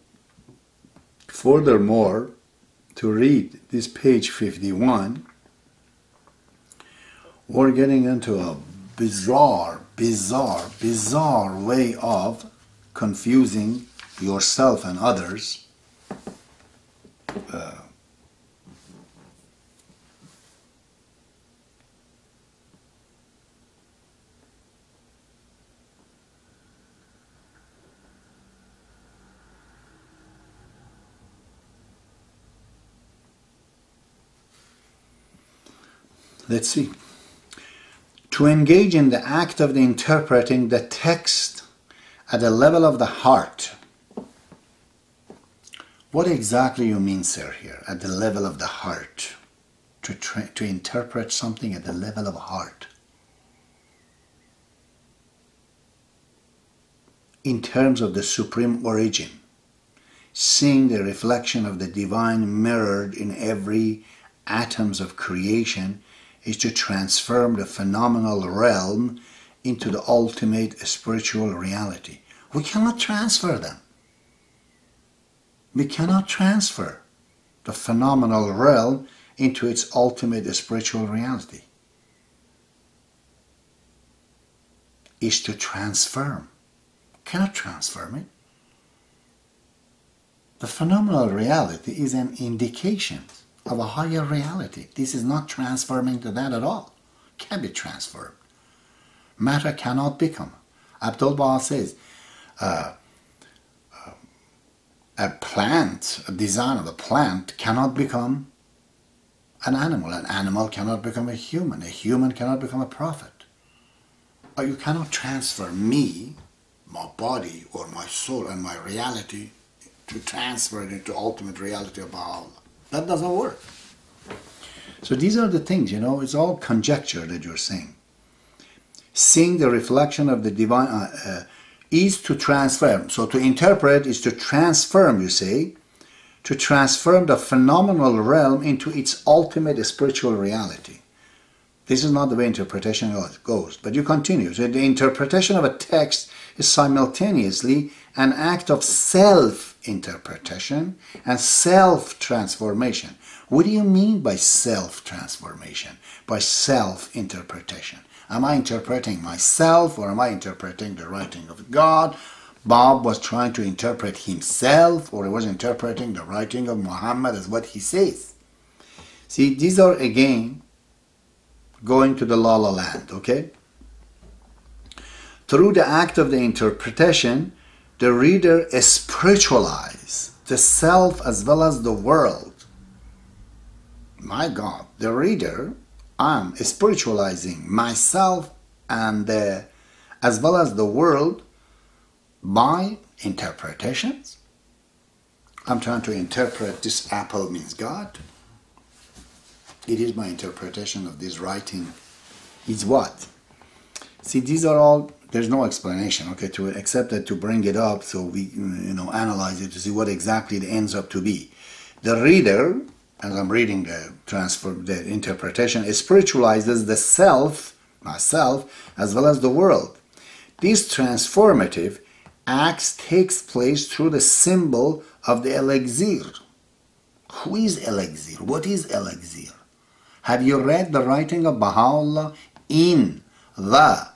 furthermore to read this page 51, we're getting into a bizarre way of confusing yourself and others. Let's see. To engage in the act of interpreting the text at the level of the heart. What exactly you mean, sir, here, at the level of the heart? To interpret something at the level of heart. In terms of the supreme origin, seeing the reflection of the divine mirrored in every atoms of creation is to transform the phenomenal realm into the ultimate spiritual reality. We cannot transfer them. We cannot transfer the phenomenal realm into its ultimate spiritual reality. Is to transform. Cannot transform it. The phenomenal reality is an indication of a higher reality. This is not transforming to that at all. Can be transformed. Matter cannot become. Abdu'l-Baha says, a plant, a design of a plant cannot become an animal cannot become a human cannot become a prophet. Or you cannot transfer me, my body or my soul and my reality to transfer it into ultimate reality of Baha'u'llah. That doesn't work. So these are the things, it's all conjecture that you're saying. Seeing the reflection of the divine is to transform. So to interpret is to transform, you say, to transform the phenomenal realm into its ultimate spiritual reality. This is not the way interpretation goes, but you continue. So the interpretation of a text is simultaneously an act of self-interpretation and self-transformation. What do you mean by self-transformation, by self-interpretation? Am I interpreting myself or am I interpreting the writing of God? Bob was trying to interpret himself or he was interpreting the writing of Muhammad as what he says. See, these are again going to the la la land, okay? Through the act of the interpretation, the reader spiritualizes the self as well as the world. My God, the reader, I'm spiritualizing myself and as well as the world by interpretations. I'm trying to interpret this apple means God. It is my interpretation of this writing is what? See, these are all there's no explanation, okay, to except that to bring it up so we, you know, analyze it to see what exactly it ends up to be. The reader, as I'm reading the interpretation, it spiritualizes the self, myself, as well as the world. This transformative acts takes place through the symbol of the elixir. Who is elixir? What is elixir? Have you read the writing of Baha'u'llah in the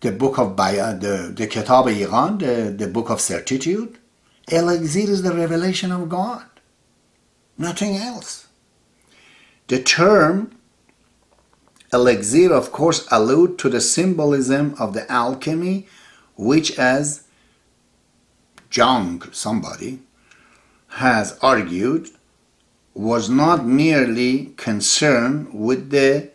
book of the Kitab Iran, the book of certitude? Elixir is the revelation of God, nothing else. The term elixir, of course, allude to the symbolism of the alchemy, which, as Jung, somebody, has argued, was not merely concerned with the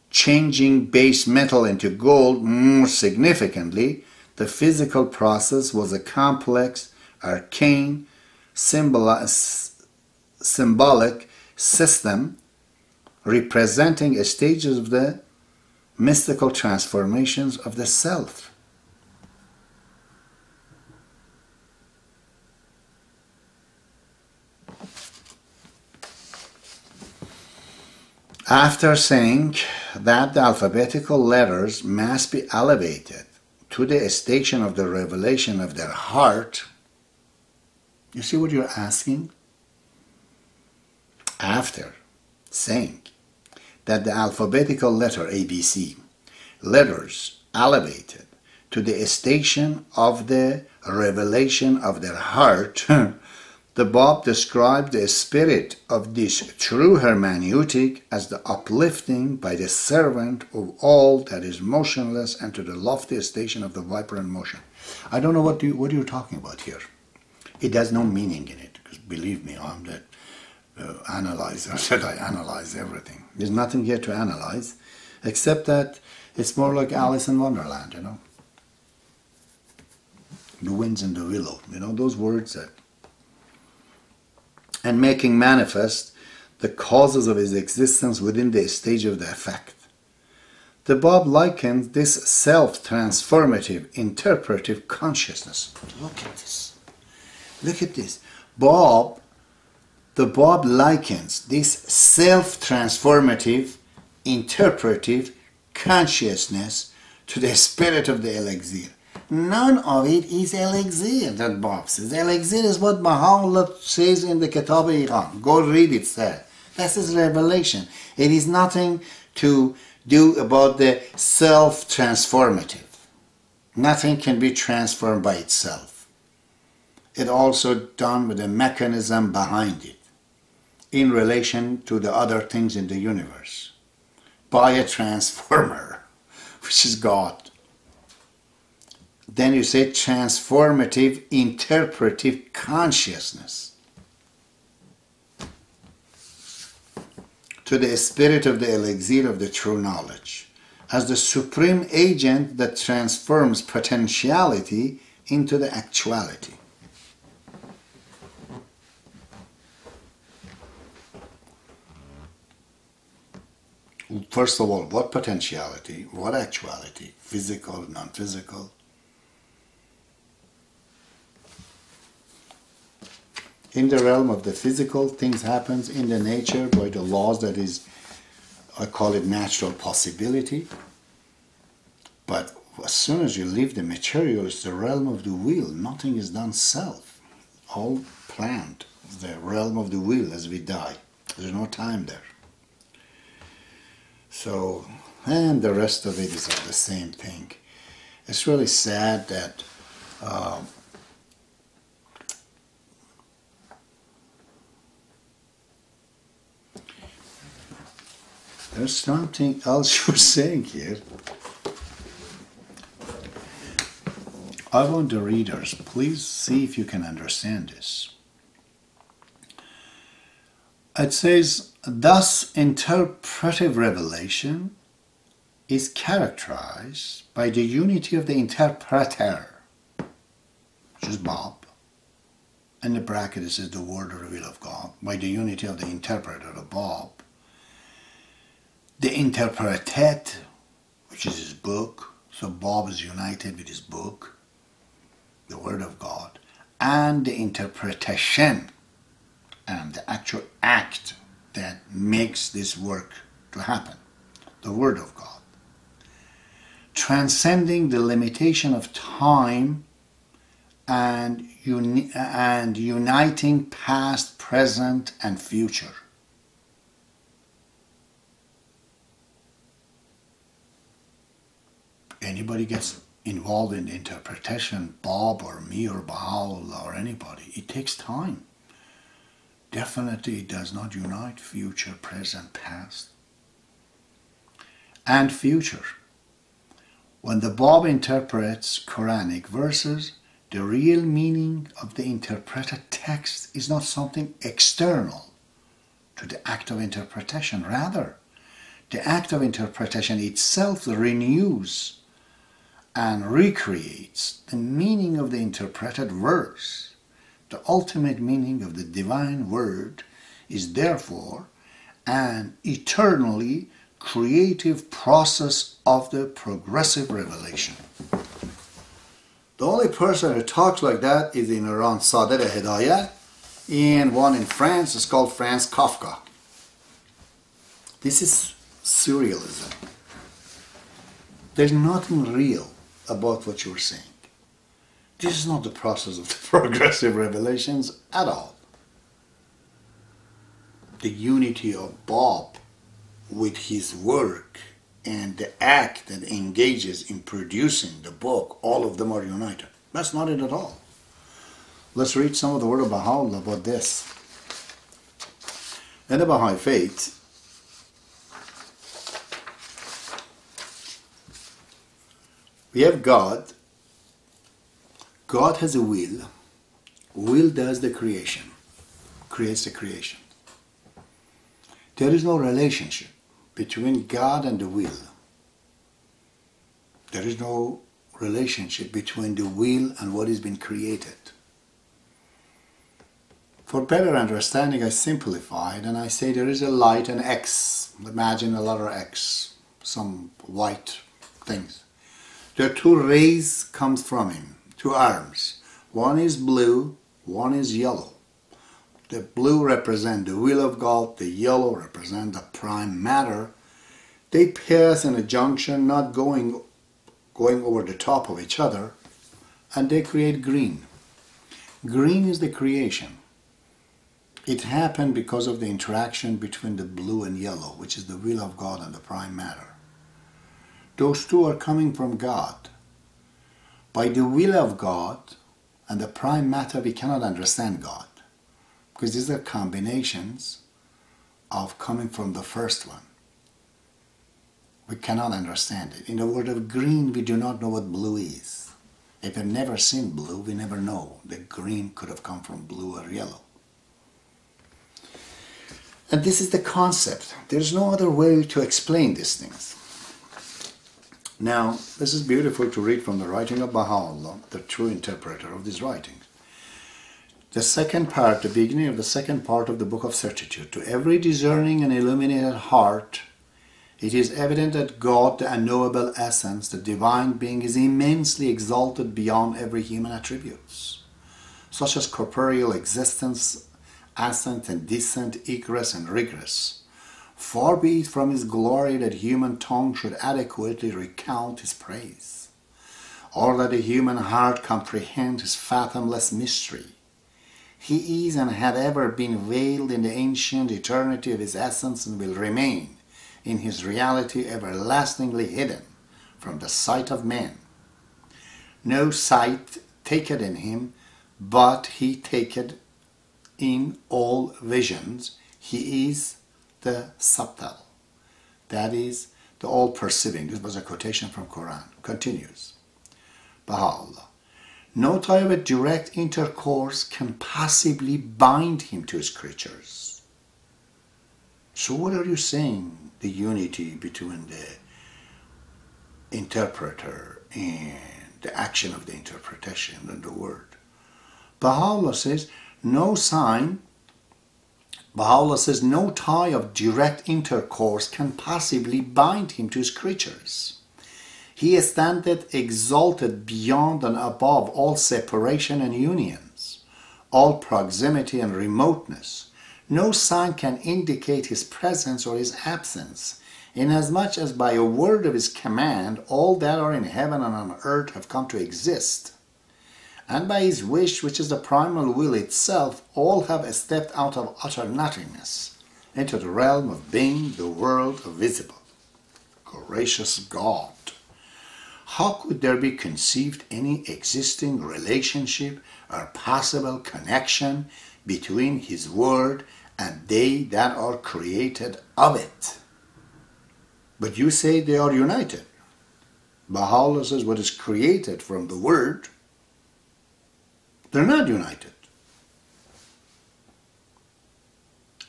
changing base metal into gold. More significantly, the physical process was a complex, arcane, symbolic system representing stages of the mystical transformations of the self. After saying that the alphabetical letters must be elevated to the station of the revelation of their heart, you see what you're asking? After saying that the alphabetical letter ABC, letters elevated to the station of the revelation of their heart, the Bab described the spirit of this true hermeneutic as the uplifting by the servant of all that is motionless and to the lofty station of the vibrant motion. I don't know what you're talking about here. It has no meaning in it, because believe me, I'm the analyzer that I analyze everything. There's nothing here to analyze, except that it's more like Alice in Wonderland, you know. The winds and the willow, you know, those words that, and making manifest the causes of his existence within the stage of the effect. The Bab likens this self-transformative, interpretive consciousness. Look at this. Look at this. The Bab likens this self-transformative, interpretive consciousness to the spirit of the elixir. None of it is elixir, that Bab says. Elixir is what Baha'u'llah says in the Kitab Iran. Go read it, sir. That's his revelation. It is nothing to do about the self-transformative. Nothing can be transformed by itself. It also done with a mechanism behind it in relation to the other things in the universe by a transformer, which is God. Then you say transformative, interpretive consciousness to the spirit of the elixir of the true knowledge as the supreme agent that transforms potentiality into the actuality. First of all, what potentiality, what actuality, physical, non-physical? In the realm of the physical, things happens in the nature by the laws that is, I call it natural possibility. But as soon as you leave the material, it's the realm of the will. Nothing is done self. All planned. It's the realm of the will as we die. There's no time there. So, and the rest of it is the same thing. It's really sad that there's something else you're saying here. I want the readers, please see if you can understand this. It says, thus interpretive revelation is characterized by the unity of the interpreter, which is Bab. In the bracket it says the word or the will of God, by the unity of the interpreter, the Bab. The interpreted, which book. So Bab is united with his book, the Word of God, and the interpretation and the actual act that makes this work to happen, the Word of God. Transcending the limitation of time and uniting past, present, and future. Anybody gets involved in the interpretation, Bob or me or Baha'u'llah or anybody, it takes time. Definitely it does not unite future, present, past, and future. When the Bab interprets Quranic verses, the real meaning of the interpreted text is not something external to the act of interpretation. Rather, the act of interpretation itself renews and recreates the meaning of the interpreted verse. The ultimate meaning of the divine word is therefore an eternally creative process of the progressive revelation. The only person who talks like that is in Iran, Sadr Hidayat, and one in France is called Franz Kafka. This is surrealism. There's nothing real about what you're saying. This is not the process of the progressive revelations at all. The unity of Bab with his work and the act that engages in producing the book, all of them are united. That's not it at all. Let's read some of the word of Baha'u'llah about this. In the Baha'i faith, we have God. God has a will. Will does the creation, creates the creation. There is no relationship between God and the will. There is no relationship between the will and what has been created. For better understanding, I simplified and I say there is a light, an X. Imagine a letter X, some white things. There are two rays comes from him, two arms. One is blue, one is yellow. The blue represent the will of God, the yellow represent the prime matter. They pass in a junction, not going over the top of each other, and they create green. Green is the creation. It happened because of the interaction between the blue and yellow, which is the will of God and the prime matter. Those two are coming from God. By the will of God and the prime matter, we cannot understand God, because these are combinations of coming from the first one. We cannot understand it. In the word of green, we do not know what blue is. If we've never seen blue, we never know that green could have come from blue or yellow. And this is the concept. There's no other way to explain these things. Now, this is beautiful to read from the writing of Baha'u'llah, the true interpreter of these writings. The second part, the beginning of the second part of the Book of Certitude. To every discerning and illuminated heart, it is evident that God, the unknowable essence, the divine being, is immensely exalted beyond every human attributes, such as corporeal existence, ascent and descent, egress and regress. Far be it from his glory that human tongue should adequately recount his praise, or that the human heart comprehend his fathomless mystery. He is and had ever been veiled in the ancient eternity of his essence, and will remain in his reality everlastingly hidden from the sight of men. No sight taketh in him, but he taketh in all visions. He is the subtle, that is, the all-perceiving. This was a quotation from Quran. Continues. Baha'u'llah. No type of direct intercourse can possibly bind him to his creatures. So what are you saying? The unity between the interpreter and the action of the interpretation and the word. Baha'u'llah says no tie of direct intercourse can possibly bind him to his creatures. He standeth exalted beyond and above all separation and unions, all proximity and remoteness. No sign can indicate his presence or his absence, inasmuch as by a word of his command all that are in heaven and on earth have come to exist. And by his wish, which is the primal will itself, all have stepped out of utter nothingness into the realm of being, the world of visible. Gracious God! How could there be conceived any existing relationship or possible connection between his word and they that are created of it? But you say they are united. Baha'u'llah says what is created from the word, they're not united.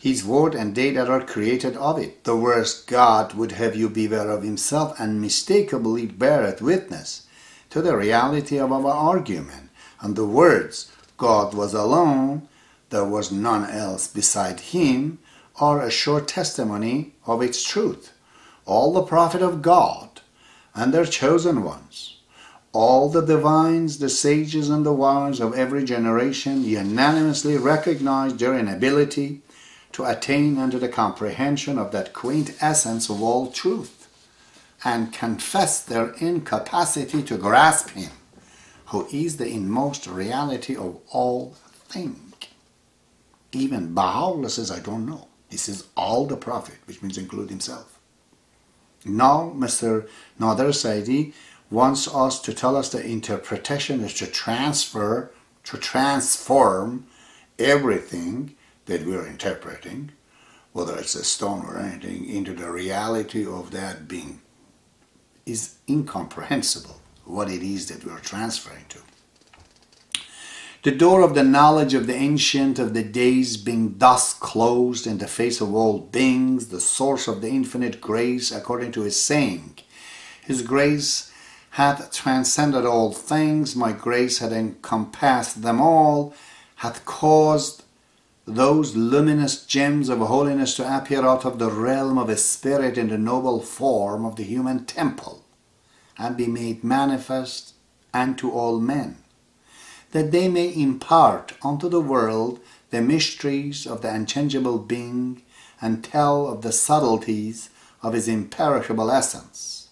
His word and they that are created of it. The worst God would have you beware of himself, and mistakably beareth witness to the reality of our argument. And the words, God was alone, there was none else beside him, are a sure testimony of its truth. All the prophet of God and their chosen ones, all the divines, the sages, and the wise of every generation unanimously recognized their inability to attain unto the comprehension of that quaint essence of all truth, and confess their incapacity to grasp him, who is the inmost reality of all things. Even Baha'u'llah says, I don't know. This is all the Prophet, which means include himself. Now, Mr. Nader Saiedi wants us to tell us the interpretation is to transform everything that we are interpreting, whether it's a stone or anything, into the reality of that being. Is incomprehensible what it is that we are transferring to. The door of the knowledge of the ancient of the days being thus closed in the face of all beings, the source of the infinite grace, according to his saying, his grace hath transcended all things, my grace hath encompassed them all, hath caused those luminous gems of holiness to appear out of the realm of a spirit in the noble form of the human temple, and be made manifest unto all men, that they may impart unto the world the mysteries of the unchangeable being, and tell of the subtleties of his imperishable essence.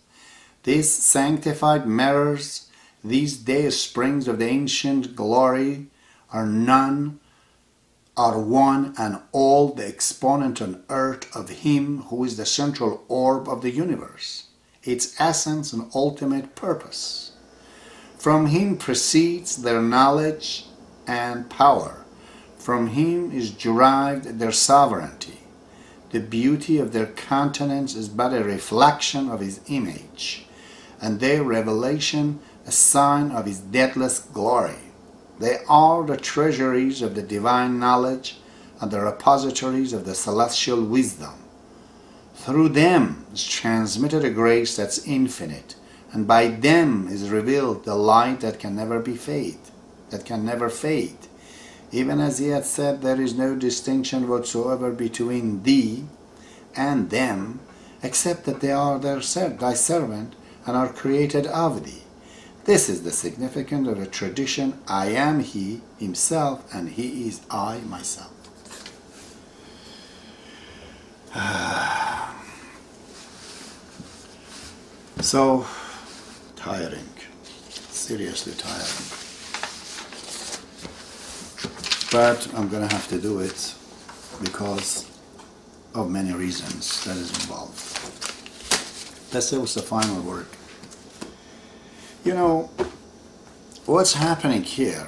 These sanctified mirrors, these day springs of the ancient glory, are one and all the exponent on earth of him who is the central orb of the universe, its essence and ultimate purpose. From him proceeds their knowledge and power. From him is derived their sovereignty. The beauty of their countenance is but a reflection of his image, and their revelation a sign of his deathless glory. They are the treasuries of the divine knowledge and the repositories of the celestial wisdom. Through them is transmitted a grace that's infinite, and by them is revealed the light that can never fade. Even as he had said, there is no distinction whatsoever between thee and them, except that they are thy servant and are created of thee. This is the significance of the tradition, I am he himself, and he is I myself. So tiring, seriously tiring. But I'm going to have to do it because of many reasons that is involved. Let's say what's the final word. You know, what's happening here,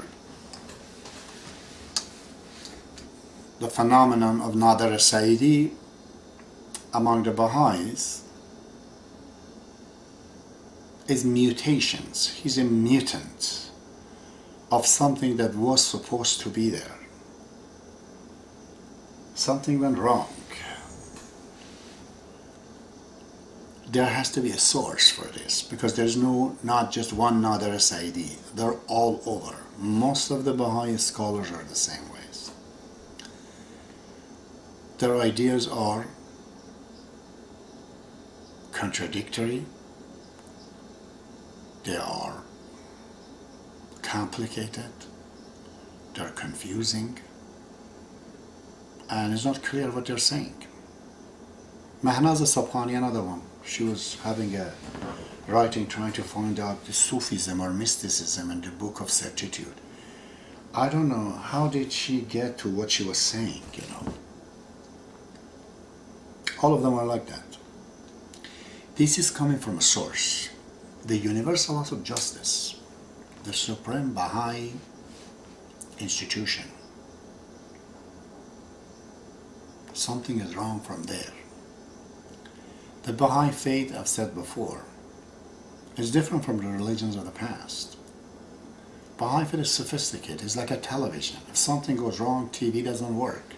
the phenomenon of Nader Saiedi among the Baha'is is mutations. He's a mutant of something that was supposed to be there. Something went wrong. There has to be a source for this, because there's not just one Nader Saiedi. They're all over. Most of the Baha'i scholars are the same ways. Their ideas are contradictory, They are complicated, they're confusing, and it's not clear what they're saying. Mahnaz Sabhani, another one, she was having a writing trying to find out the Sufism or mysticism in the Book of Certitude. I don't know, how did she get to what she was saying, you know? All of them are like that. This is coming from a source. The universal laws of justice, the supreme Baha'i institution. Something is wrong from there. The Baha'i faith, I've said before, is different from the religions of the past. Baha'i faith is sophisticated. It's like a television. If something goes wrong, TV doesn't work.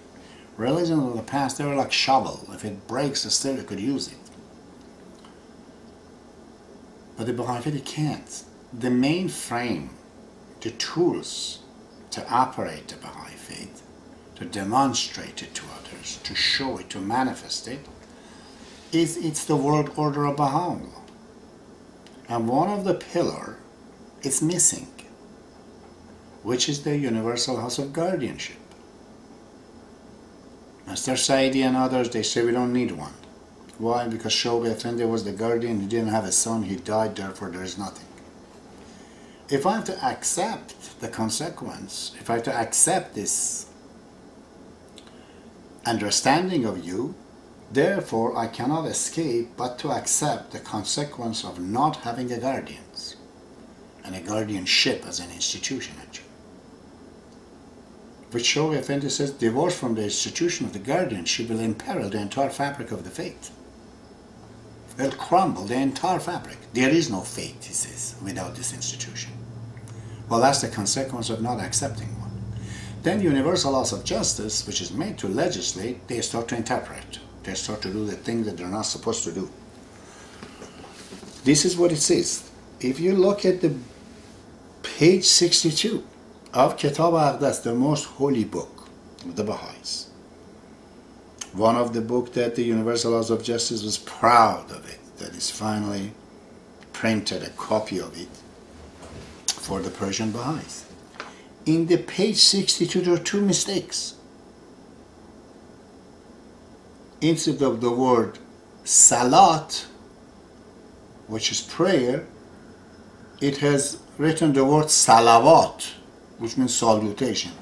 Religions of the past, they were like shovel. If it breaks, still you could use it. But the Baha'i faith, it can't. The main frame, the tools to operate the Baha'i faith, to demonstrate it to others, to show it, to manifest it, it's the world order of Baha'u'llah. And one of the pillars is missing, which is the universal house of guardianship. Nader Saiedi and others, they say we don't need one. Why? Because Shoghi Effendi was the guardian, he didn't have a son, he died, therefore there is nothing. If I have to accept the consequence, if I have to accept this understanding of you, therefore I cannot escape but to accept the consequence of not having a guardian, and a guardianship as an institution actually. Which Shoghi Effendi says, divorce from the institution of the guardianship will imperil the entire fabric of the faith. It will crumble the entire fabric. There is no faith, he says, without this institution. Well, that's the consequence of not accepting one. Then universal laws of justice, which is made to legislate, they start to interpret. They start to do the thing that they're not supposed to do. This is what it says. If you look at the page 62 of Kitab al-Aqdas, the most holy book of the Baha'is, one of the books that the Universal Laws of Justice was proud of it, that is finally printed a copy of it for the Persian Baha'is. In the page 62 there are two mistakes. Instead of the word salat, which is prayer, it has written the word salawat, which means salutation.